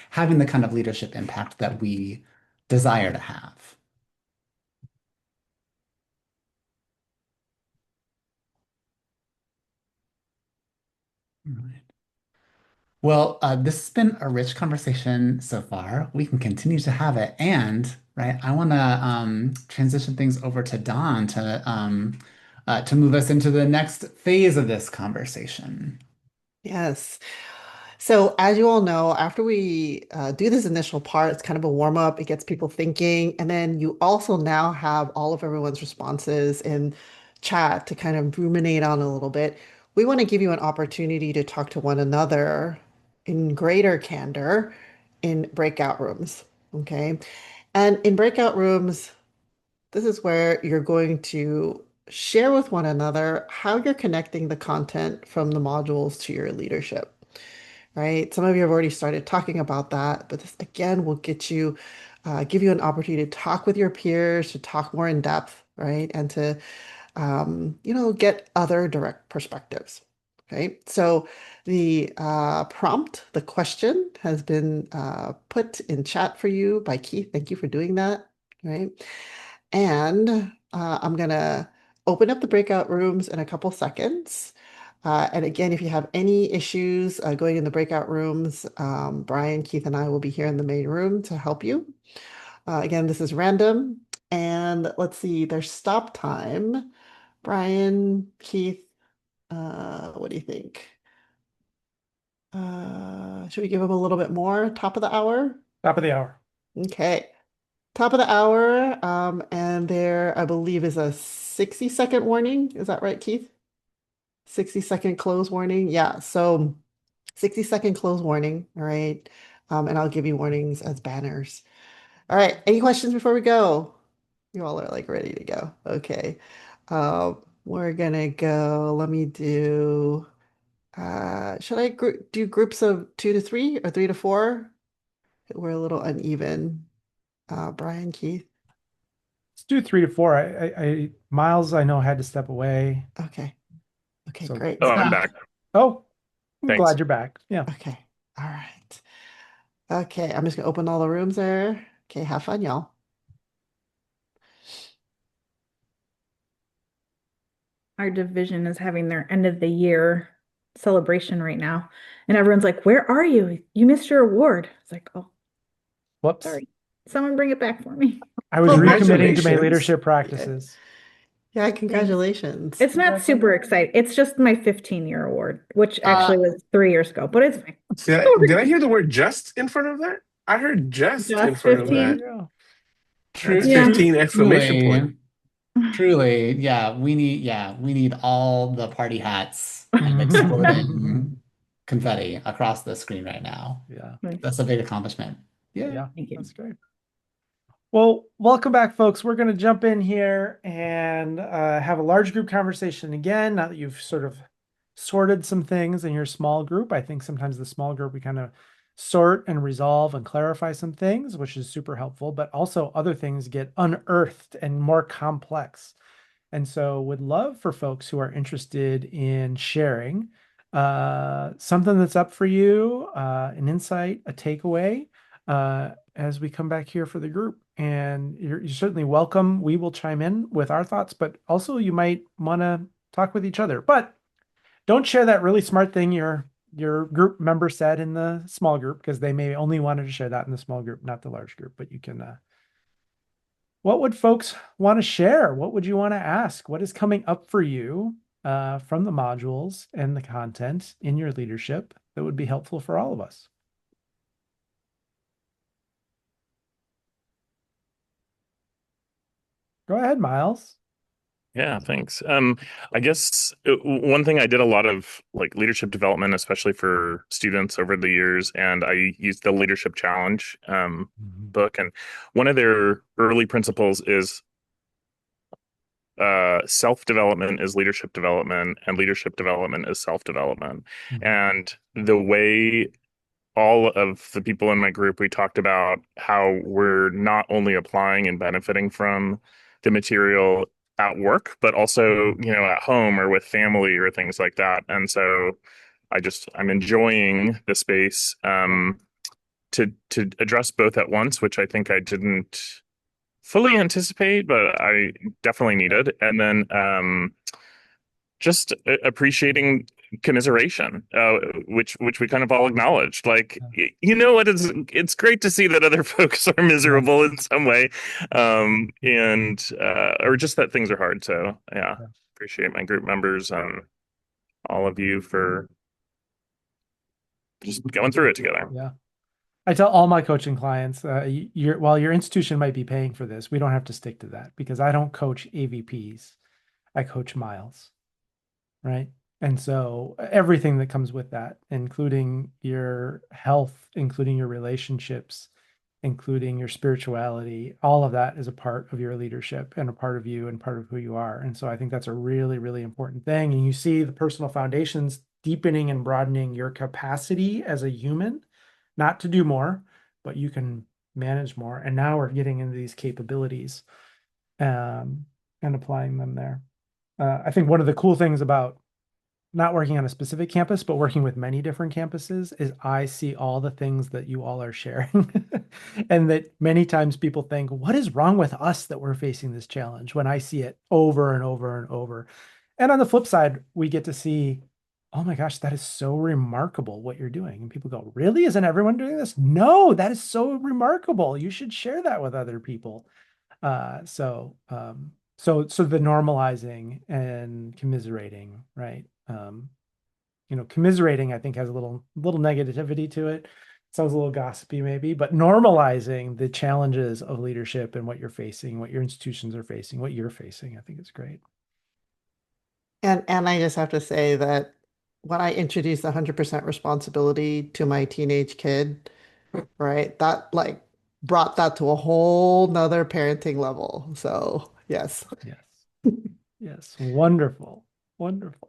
having the kind of leadership impact that we desire to have. Right. Well, this has been a rich conversation so far. We can continue to have it, and right, I want to transition things over to Dawn to move us into the next phase of this conversation. Yes. So, as you all know, after we do this initial part, it's kind of a warm up. It gets people thinking. And then you also now have all of everyone's responses in chat to kind of ruminate on a little bit. We want to give you an opportunity to talk to one another in greater candor in breakout rooms. Okay. And in breakout rooms, this is where you're going to share with one another how you're connecting the content from the modules to your leadership, right? Some of you have already started talking about that, but this again will give you an opportunity to talk with your peers, to talk more in depth, right? And to, get other direct perspectives. Okay, so the prompt, the question has been put in chat for you by Keith. Thank you for doing that, right? And I'm going to open up the breakout rooms in a couple seconds. And again, if you have any issues going in the breakout rooms, Brian, Keith, and I will be here in the main room to help you. Again, this is random. And let's see, there's stop time. Brian, Keith, what do you think? Should we give them a little bit more? Top of the hour? Top of the hour. Okay. Top of the hour, and there, I believe, is a 60-second warning. Is that right, Keith? 60-second close warning. Yeah, so 60-second close warning. All right. And I'll give you warnings as banners. All right. Any questions before we go? You all are like ready to go. Okay. We're gonna go. Let me do. Should I do groups of 2 to 3 or 3 to 4? We're a little uneven. Brian, Keith. Let's do 3 to 4. Miles, I know, had to step away. Okay. Okay, So- great. Oh, I'm back. Oh, I'm Thanks. glad you're back. Yeah. Okay. All right. Okay, I'm just gonna open all the rooms there. Okay, have fun, y'all. Our division is having their end of the year celebration right now. And everyone's like, "Where are you? You missed your award." It's like, "Oh, Whoops. sorry. Someone bring it back for me." I was recommitting to my Congratulations. leadership practices. Yeah, congratulations. It's not super exciting. It's just my 15-year award, which actually was 3 years ago, but it's fine. Did I hear the word just in front of that? I heard just in Just front of 15? that. Yeah. True Yeah. 15 exclamation point. Truly, yeah, we need all the party hats exploding confetti across the screen right now. Yeah. That's a big accomplishment. Yeah. Thank you. That's great. Well, welcome back, folks. We're going to jump in here and have a large group conversation again. Now that you've sort of sorted some things in your small group, I think sometimes the small group, we kind of sort and resolve and clarify some things, which is super helpful, but also other things get unearthed and more complex. And so would love for folks who are interested in sharing something that's up for you, an insight, a takeaway, as we come back here for the group. And you're certainly welcome. We will chime in with our thoughts, but also you might want to talk with each other. But don't share that really smart thing your group member said in the small group, because they may only wanted to share that in the small group, not the large group. But you can, what would folks want to share? What would you want to ask? What is coming up for you from the modules and the content in your leadership that would be helpful for all of us? Go ahead, Miles. Yeah, thanks. I guess one thing I did a lot of like leadership development, especially for students over the years, and I used the Leadership Challenge book, and one of their early principles is self-development is leadership development, and leadership development is self-development. And the way all of the people in my group, we talked about how we're not only applying and benefiting from the material at work, but also, at home or with family or things like that. And so I'm enjoying the space to address both at once, which I think I didn't fully anticipate, but I definitely needed. And then just appreciating commiseration, which we kind of all acknowledged. Like, what it's great to see that other folks are miserable in some way, and or just that things are hard. So yeah, appreciate my group members and all of you for just going through it together. Yeah. I tell all my coaching clients, while your institution might be paying for this, we don't have to stick to that, because I don't coach AVPs. I coach miles, right? And so everything that comes with that, including your health, including your relationships, including your spirituality, all of that is a part of your leadership and a part of you and part of who you are. And so I think that's a really, really important thing. And you see the personal foundations deepening and broadening your capacity as a human, not to do more, but you can manage more. And now we're getting into these capabilities and applying them there. I think one of the cool things about not working on a specific campus, but working with many different campuses, is I see all the things that you all are sharing. And that many times people think, what is wrong with us that we're facing this challenge, when I see it over and over and over. And on the flip side, we get to see, oh my gosh, that is so remarkable what you're doing. And people go, really? Isn't everyone doing this? No, that is so remarkable. You should share that with other people. So the normalizing and commiserating, right? Commiserating, I think, has a little negativity to it. Sounds a little gossipy maybe, but normalizing the challenges of leadership and what you're facing, what your institutions are facing, what you're facing, I think is great. And I just have to say that when I introduced 100% responsibility to my teenage kid, right, that like brought that to a whole nother parenting level. So yes. Yes. Yes. Wonderful. Wonderful.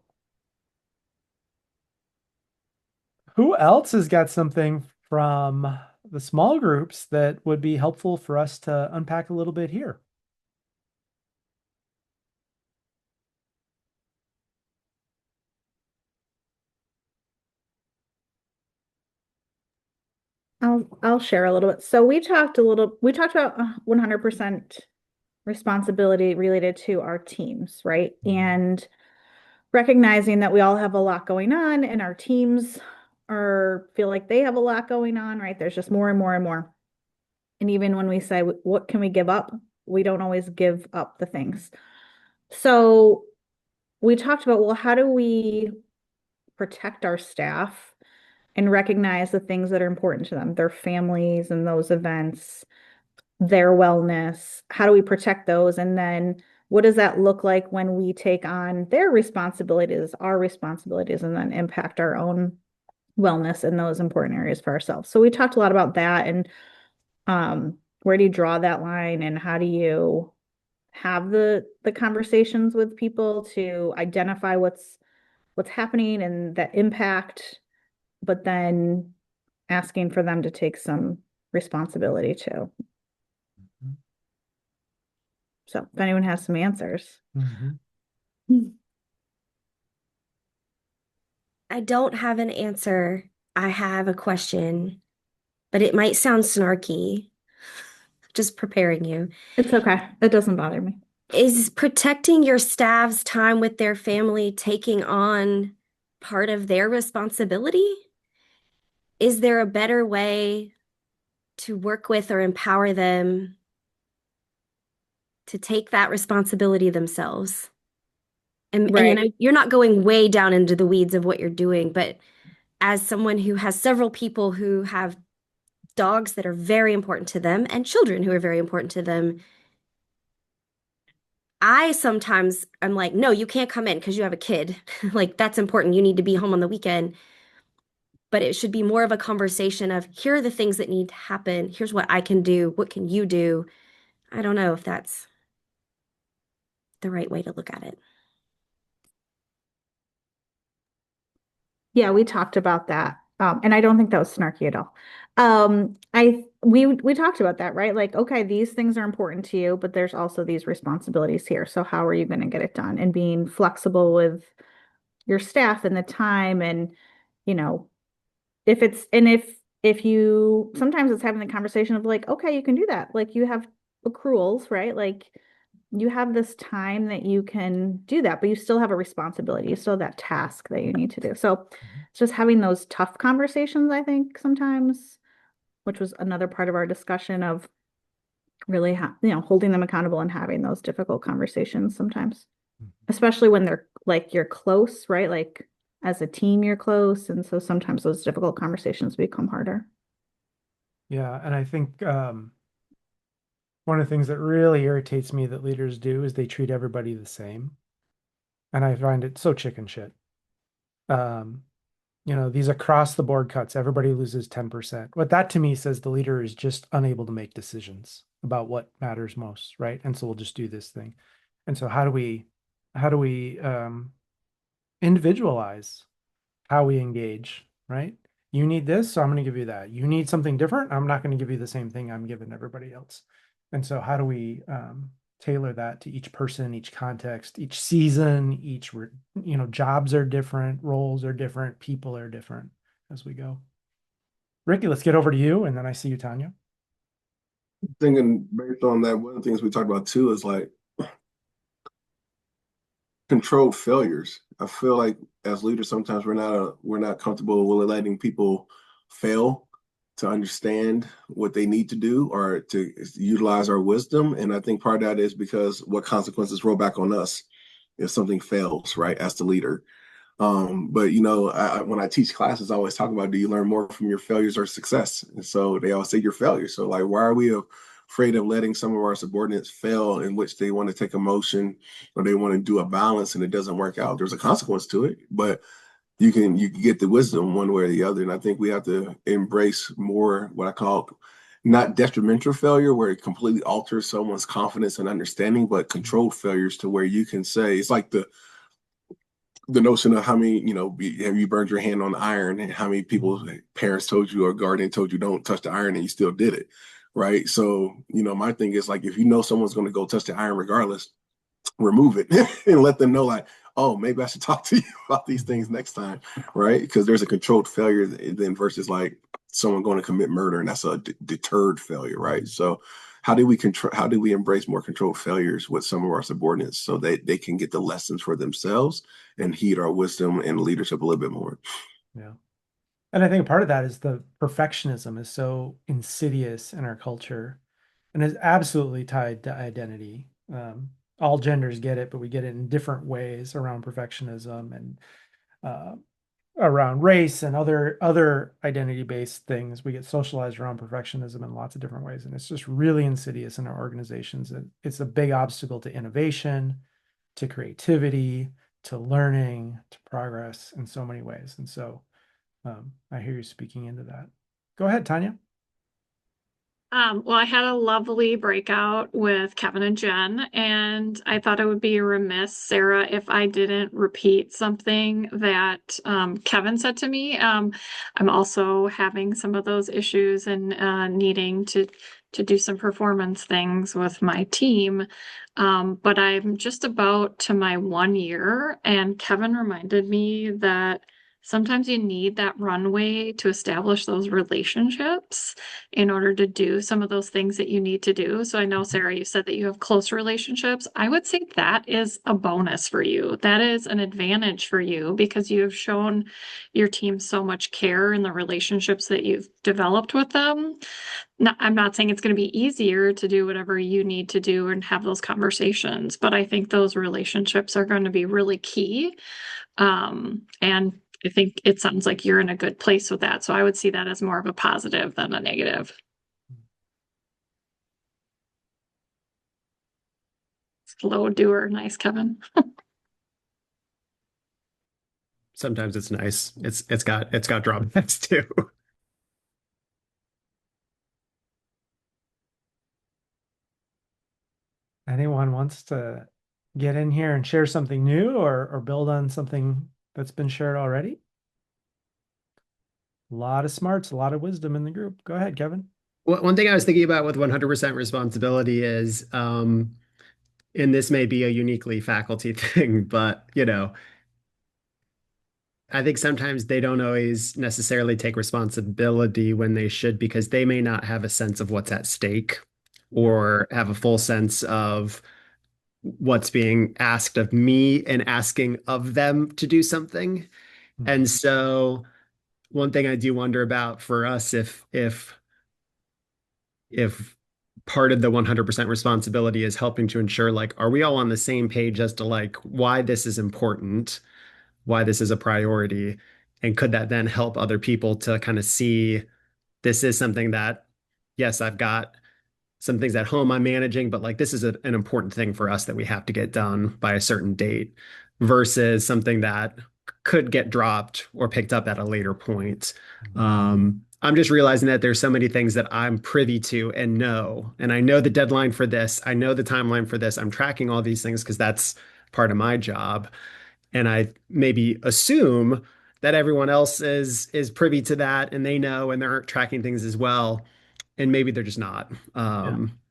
Who else has got something from the small groups that would be helpful for us to unpack a little bit here? I'll share a little bit. So we talked about 100% responsibility related to our teams, right? And recognizing that we all have a lot going on and our teams feel like they have a lot going on, right? There's just more and more and more. And even when we say, what can we give up? We don't always give up the things. So we talked about, well, how do we protect our staff and recognize the things that are important to them, their families and those events, their wellness? How do we protect those? And then what does that look like when we take on their responsibilities, our responsibilities, and then impact our own wellness in those important areas for ourselves? So we talked a lot about that, and where do you draw that line, and how do you have the conversations with people to identify what's happening and that impact, but then asking for them to take some responsibility too. So if anyone has some answers. I don't have an answer. I have a question, but it might sound snarky. Just preparing you. It's okay. It doesn't bother me. Is protecting your staff's time with their family taking on part of their responsibility? Is there a better way to work with or empower them to take that responsibility themselves? And Right. you're not going way down into the weeds of what you're doing, but as someone who has several people who have dogs that are very important to them and children who are very important to them, I sometimes I'm like, no, you can't come in because you have a kid. Like, that's important. You need to be home on the weekend. But it should be more of a conversation of here are the things that need to happen. Here's what I can do. What can you do? I don't know if that's the right way to look at it. Yeah, we talked about that. And I don't think that was snarky at all. We talked about that, right? Like, okay, these things are important to you, but there's also these responsibilities here. So how are you going to get it done? And being flexible with your staff and the time and, you know, if you sometimes it's having the conversation of like, okay, you can do that. Like you have accruals, right? Like you have this time that you can do that, but you still have a responsibility. You still have that task that you need to do. So it's just having those tough conversations, I think, sometimes, which was another part of our discussion of really, holding them accountable and having those difficult conversations sometimes, especially when they're like you're close, right? Like as a team, you're close. And so sometimes those difficult conversations become harder. Yeah, and I think one of the things that really irritates me that leaders do is they treat everybody the same. And I find it so chicken shit. These across the board cuts, everybody loses 10%. What that to me says the leader is just unable to make decisions about what matters most, right? And so we'll just do this thing. And so how do we individualize how we engage, right? You need this, so I'm going to give you that. You need something different, I'm not going to give you the same thing I'm giving everybody else. And so how do we tailor that to each person, each context, each season, jobs are different, roles are different, people are different as we go. Ricky, let's get over to you, and then I see you, Tanya. Thinking based on that, one of the things we talked about too is like controlled failures. I feel like as leaders, sometimes we're not comfortable with letting people fail to understand what they need to do or to utilize our wisdom. And I think part of that is because what consequences roll back on us if something fails, right, as the leader. But when I teach classes, I always talk about, do you learn more from your failures or success? And so they always say your failures. So like, why are we afraid of letting some of our subordinates fail in which they want to take a motion or they want to do a balance and it doesn't work out? There's a consequence to it, but you can get the wisdom one way or the other. And I think we have to embrace more what I call not detrimental failure, where it completely alters someone's confidence and understanding, but controlled failures to where you can say, it's like the notion of how many, have you burned your hand on the iron and how many people, parents told you or guardian told you don't touch the iron and you still did it, right? So, my thing is like, if you know someone's going to go touch the iron regardless, remove it and let them know like, oh, maybe I should talk to you about these things next time, right? Because there's a controlled failure then versus like someone going to commit murder and that's a deterred failure, right? So how do we embrace more controlled failures with some of our subordinates so that they can get the lessons for themselves and heed our wisdom and leadership a little bit more? Yeah. And I think part of that is the perfectionism is so insidious in our culture and is absolutely tied to identity. All genders get it, but we get it in different ways around perfectionism and around race and other identity-based things. We get socialized around perfectionism in lots of different ways, and it's just really insidious in our organizations. And it's a big obstacle to innovation, to creativity, to learning, to progress in so many ways. And so I hear you speaking into that. Go ahead, Tanya. Well, I had a lovely breakout with Kevin and Jen, and I thought it would be remiss, Sarah, if I didn't repeat something that Kevin said to me. I'm also having some of those issues and needing to do some performance things with my team. But I'm just about to my 1 year, and Kevin reminded me that sometimes you need that runway to establish those relationships in order to do some of those things that you need to do. So I know, Sarah, you said that you have close relationships. I would say that is a bonus for you. That is an advantage for you because you have shown your team so much care in the relationships that you've developed with them. No, I'm not saying it's going to be easier to do whatever you need to do and have those conversations, but I think those relationships are going to be really key. And I think it sounds like you're in a good place with that. So I would see that as more of a positive than a negative. Slow doer. Nice, Kevin. Sometimes it's nice. It's got drawbacks too. Anyone wants to get in here and share something new or build on something that's been shared already? A lot of smarts, a lot of wisdom in the group. Go ahead, Kevin. One thing I was thinking about with 100% responsibility is, and this may be a uniquely faculty thing, but I think sometimes they don't always necessarily take responsibility when they should because they may not have a sense of what's at stake or have a full sense of what's being asked of me and asking of them to do something. And so one thing I do wonder about for us, if part of the 100% responsibility is helping to ensure, like, are we all on the same page as to like why this is important, why this is a priority, and could that then help other people to kind of see this is something that, yes, I've got some things at home I'm managing, but like this is an important thing for us that we have to get done by a certain date versus something that could get dropped or picked up at a later point. I'm just realizing that there's so many things that I'm privy to and know, and I know the deadline for this, I know the timeline for this. I'm tracking all these things because that's part of my job. And I maybe assume that everyone else is privy to that and they know and they're tracking things as well. And maybe they're just not.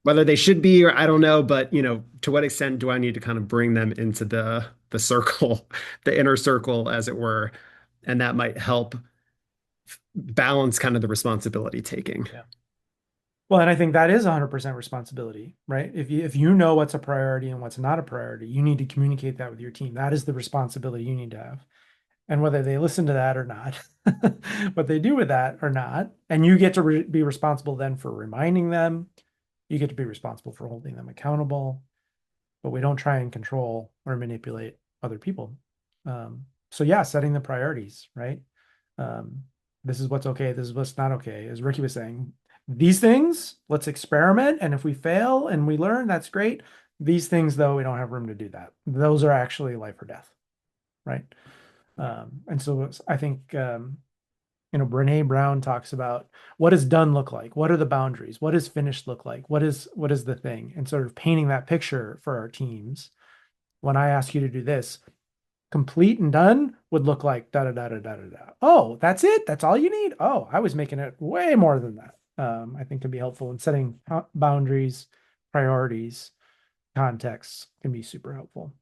Whether they should be or I don't know, but to what extent do I need to kind of bring them into the circle, the inner circle, as it were, and that might help balance kind of the responsibility taking. Yeah. Well, and I think that is 100% responsibility, right? If you know what's a priority and what's not a priority, you need to communicate that with your team. That is the responsibility you need to have. And whether they listen to that or not, what they do with that or not, and you get to be responsible then for reminding them, you get to be responsible for holding them accountable, but we don't try and control or manipulate other people. So yeah, setting the priorities, right? This is what's okay. This is what's not okay. As Ricky was saying, these things, let's experiment. And if we fail and we learn, that's great. These things, though, we don't have room to do that. Those are actually life or death, right? And so I think, Brene Brown talks about what does done look like? What are the boundaries? What does finished look like? What is the thing? And sort of painting that picture for our teams. When I ask you to do this, complete and done would look like da da da da da da da. Oh, that's it? That's all you need? Oh, I was making it way more than that. I think can be helpful in setting boundaries, priorities, contexts can be super helpful.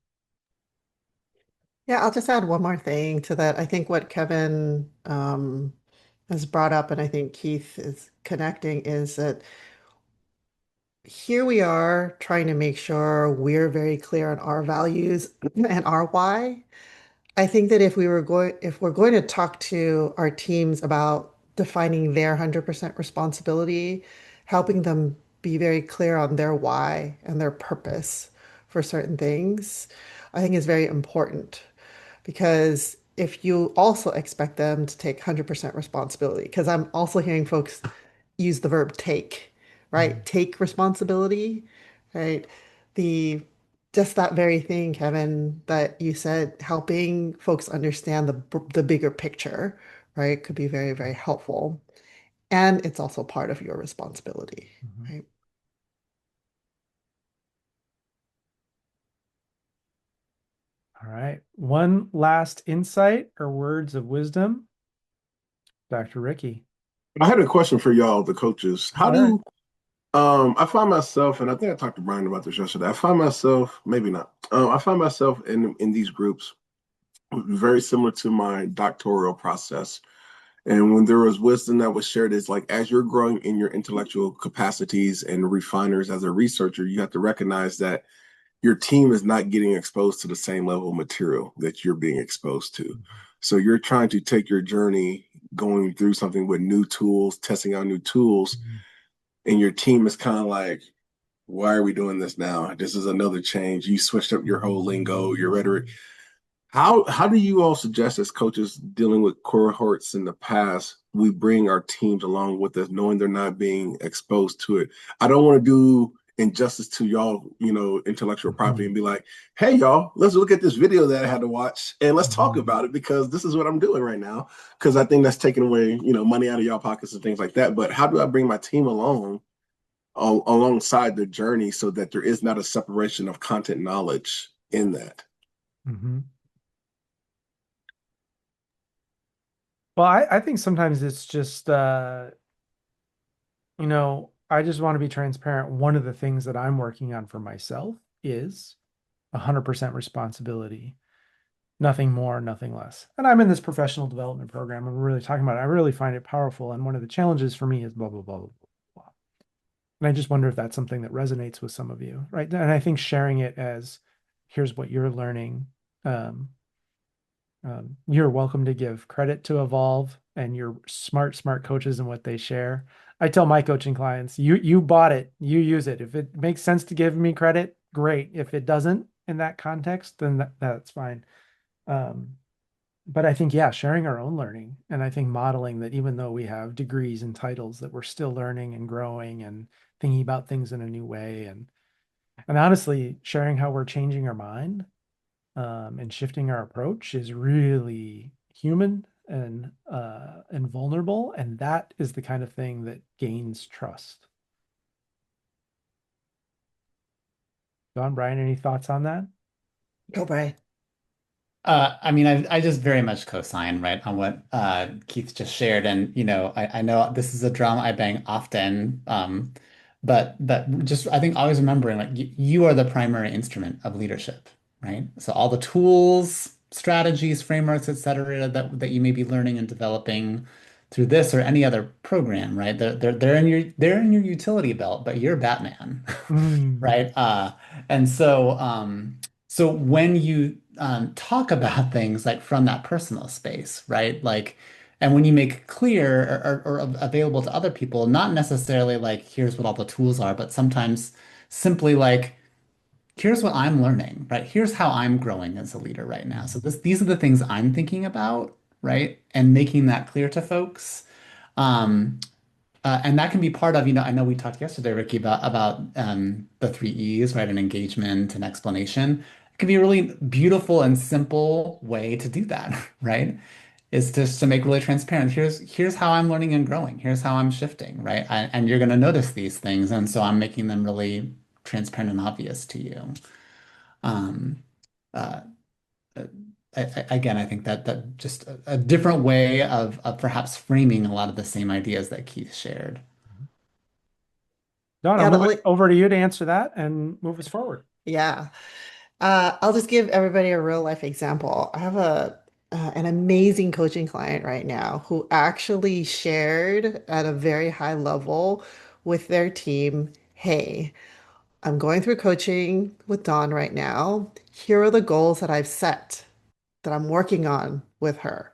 Yeah, I'll just add one more thing to that. I think what Kevin has brought up, and I think Keith is connecting, is that here we are trying to make sure we're very clear on our values and our why. I think that if we're going to talk to our teams about defining their 100% responsibility, helping them be very clear on their why and their purpose for certain things, I think is very important. Because if you also expect them to take 100% responsibility, because I'm also hearing folks use the verb take, right? Take responsibility, right? Just that very thing, Kevin, that you said, helping folks understand the bigger picture, right, could be very, very helpful. And it's also part of your responsibility, right? All right. One last insight or words of wisdom. Dr. Ricky. I had a question for y'all, the coaches. How do I find myself, and I think I talked to Brian about this yesterday. I find myself, maybe not. I find myself in these groups very similar to my doctoral process. And when there was wisdom that was shared, is like as you're growing in your intellectual capacities and refiners as a researcher, you have to recognize that your team is not getting exposed to the same level of material that you're being exposed to. So you're trying to take your journey going through something with new tools, testing out new tools, and your team is kind of like, why are we doing this now? This is another change. You switched up your whole lingo, your rhetoric. How do you all suggest as coaches dealing with cohorts in the past, we bring our teams along with us, knowing they're not being exposed to it? I don't want to do injustice to y'all, intellectual property and be like, hey y'all, let's look at this video that I had to watch and let's talk about it because this is what I'm doing right now. Because I think that's taking away, money out of y'all pockets and things like that. But how do I bring my team along alongside the journey so that there is not a separation of content knowledge in that? Mm-hmm. Well, I think sometimes it's just, I just want to be transparent. One of the things that I'm working on for myself is 100% responsibility, nothing more, nothing less. And I'm in this professional development program, and we're really talking about it. I really find it powerful. And one of the challenges for me is blah, blah, blah, blah, blah. And I just wonder if that's something that resonates with some of you, right? And I think sharing it as, here's what you're learning. You're welcome to give credit to Evolve and your smart coaches and what they share. I tell my coaching clients, you bought it, you use it. If it makes sense to give me credit, great. If it doesn't in that context, then that's fine. But I think, yeah, sharing our own learning, and I think modeling that even though we have degrees and titles, that we're still learning and growing and thinking about things in a new way, and honestly sharing how we're changing our mind and shifting our approach is really human and vulnerable, and that is the kind of thing that gains trust. Don, Brian, any thoughts on that? Go, Brian. I mean, I just very much co-sign, right, on what Keith just shared. And, I know this is a drum I bang often, but just I think always remembering like you are the primary instrument of leadership, right? So all the tools, strategies, frameworks, et cetera, that you may be learning and developing through this or any other program, right? They're in your utility belt, but you're Batman, right? And so when you talk about things like from that personal space, right? Like, and when you make it clear or available to other people, not necessarily like, here's what all the tools are, but sometimes simply like, here's what I'm learning, right? Here's how I'm growing as a leader right now. So these are the things I'm thinking about, right? And making that clear to folks. And that can be part of, I know we talked yesterday, Ricky, about the three E's, right? An engagement and explanation. It can be a really beautiful and simple way to do that, right? Is just to make really transparent. Here's how I'm learning and growing. Here's how I'm shifting, right? And you're going to notice these things, and so I'm making them really transparent and obvious to you. Um, uh, Again, I think that just a different way of perhaps framing a lot of the same ideas that Keith shared. Don, Yeah, I'll the move only it over to you to answer that and move us forward. yeah. I'll just give everybody a real life example. I have an amazing coaching client right now who actually shared at a very high level with their team, hey, I'm going through coaching with Dawn right now. Here are the goals that I've set that I'm working on with her.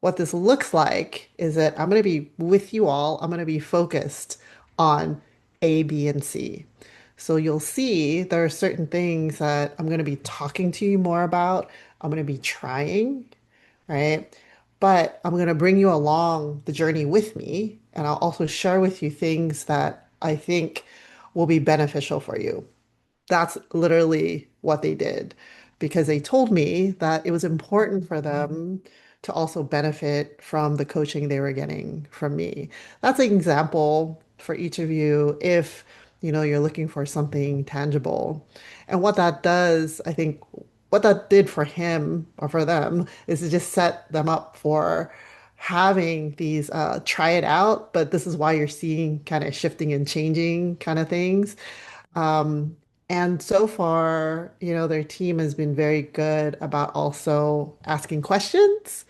What this looks like is that I'm going to be with you all. I'm going to be focused on A, B, and C. So you'll see there are certain things that I'm going to be talking to you more about. I'm going to be trying, right? But I'm going to bring you along the journey with me. And I'll also share with you things that I think will be beneficial for you. That's literally what they did because they told me that it was important for them to also benefit from the coaching they were getting from me. That's an example for each of you if you're looking for something tangible. And what that does, I think what that did for him or for them is to just set them up for having these try it out, but this is why you're seeing kind of shifting and changing kind of things. Um, And so far, their team has been very good about also asking questions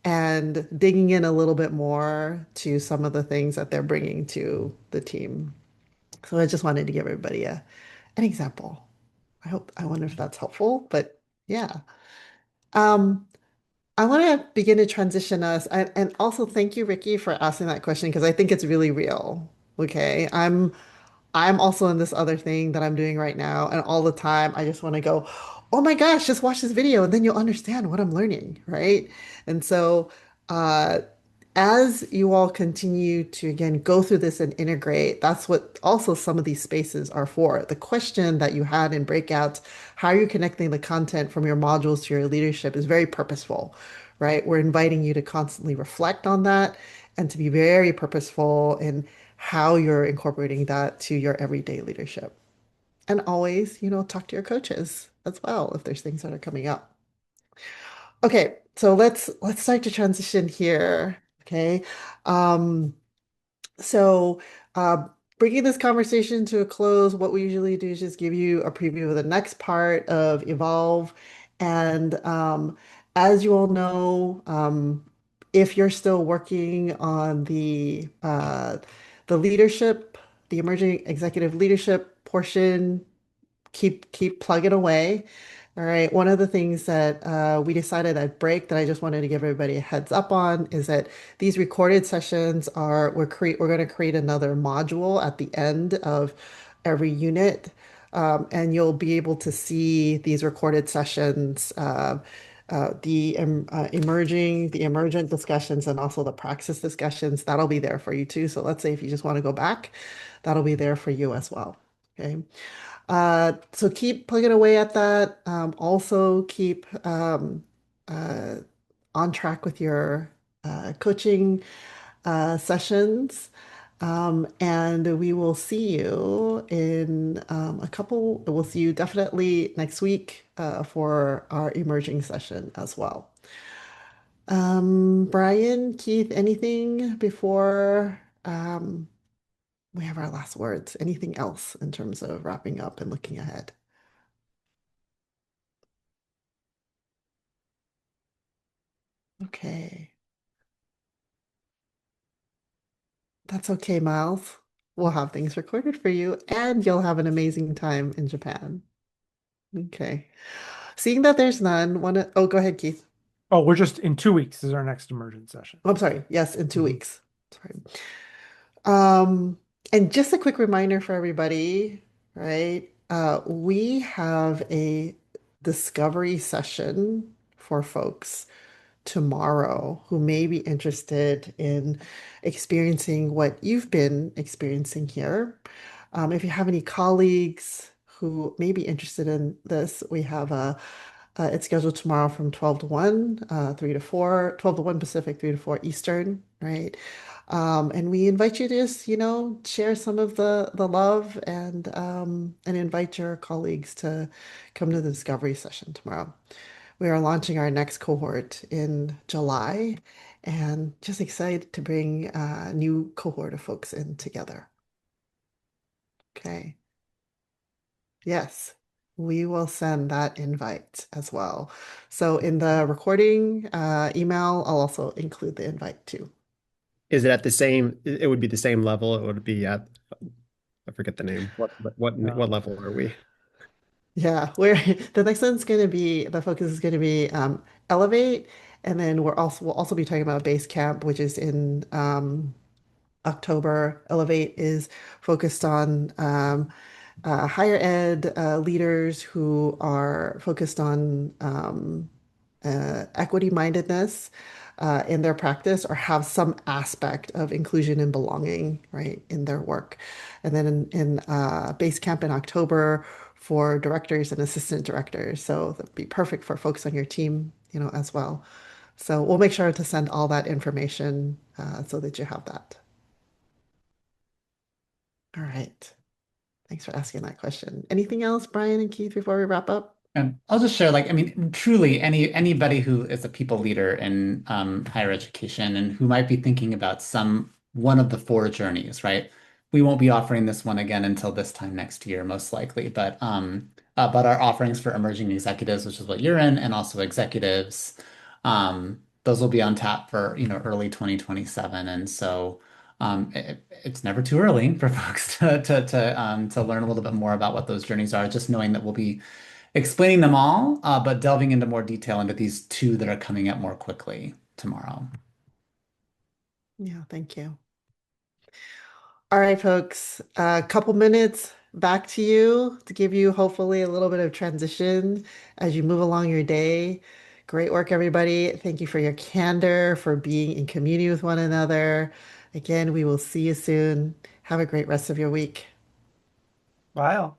and digging in a little bit more to some of the things that they're bringing to the team. So I just wanted to give everybody an example. I wonder if that's helpful, but yeah. Um, I want to begin to transition us, and also thank you, Ricky, for asking that question because I think it's really real. Okay, I'm also in this other thing that I'm doing right now, and all the time I just want to go, oh my gosh, just watch this video, and then you'll understand what I'm learning, right? And so, uh, as you all continue to again go through this and integrate, that's what also some of these spaces are for. The question that you had in breakouts, how are you connecting the content from your modules to your leadership is very purposeful, right? We're inviting you to constantly reflect on that and to be very purposeful in how you're incorporating that to your everyday leadership. And always, talk to your coaches as well if there's things that are coming up. Okay, so let's start to transition here. Okay. Um, so bringing this conversation to a close, what we usually do is just give you a preview of the next part of Evolve. And as you all know, if you're still working on the leadership, the emerging executive leadership portion, keep plugging away. All right. One of the things that we decided at break that I just wanted to give everybody a heads up on is that these recorded sessions we're going to create another module at the end of every unit, and you'll be able to see these recorded sessions. The emergent discussions and also the praxis discussions, that'll be there for you too. So let's say if you just want to go back, that'll be there for you as well. Okay. So keep plugging away at that. Also keep uh, on track with your coaching sessions. And we will see you in we'll see you definitely next week for our emerging session as well. Brian, Keith, anything before we have our last words? Anything else in terms of wrapping up and looking ahead? Okay. That's okay, Miles. We'll have things recorded for you and you'll have an amazing time in Japan. Okay. Seeing that there's none, go ahead, Keith. Oh, we're just in 2 weeks is our next emergent session. Oh, I'm sorry. Yes, in 2 Mhm. weeks. Sorry. Um, and just a quick reminder for everybody, right? We have a discovery session for folks tomorrow who may be interested in experiencing what you've been experiencing here. If you have any colleagues who may be interested in this, we have it's scheduled tomorrow from 12 to 1, 3 to 4, 12 to 1 Pacific, 3 to 4 Eastern, right? And we invite you to just, share some of the love and invite your colleagues to come to the discovery session tomorrow. We are launching our next cohort in July and just excited to bring a new cohort of folks in together. Okay. Yes, we will send that invite as well. So in the recording email, I'll also include the invite too. Is it at the same? It would be the same level. It would be at. I forget the name. What level are we? Yeah, the next one's going to be the focus is going to be Elevate, and then we'll also be talking about Base Camp, which is in October. Elevate is focused on higher ed leaders who are focused on equity mindedness in their practice or have some aspect of inclusion and belonging, right, in their work. And then in Base Camp in October for directors and assistant directors. So that'd be perfect for folks on your team, as well. So we'll make sure to send all that information so that you have that. All right. Thanks for asking that question. Anything else, Brian and Keith, before we wrap up? And I'll just share, I mean, truly, anybody who is a people leader in higher education and who might be thinking about one of the four journeys, right? we won't be offering this one again until this time next year, most likely. But our offerings for emerging executives, which is what you're in, and also executives, those will be on tap for, early 2027. And so it's never too early for folks to learn a little bit more about what those journeys are, just knowing that we'll be explaining them all, but delving into more detail into these two that are coming up more quickly tomorrow. Yeah, thank you. All right, folks, a couple minutes back to you to give you hopefully a little bit of transition as you move along your day. Great work, everybody. Thank you for your candor, for being in community with one another. Again, we will see you soon. Have a great rest of your week. Wow.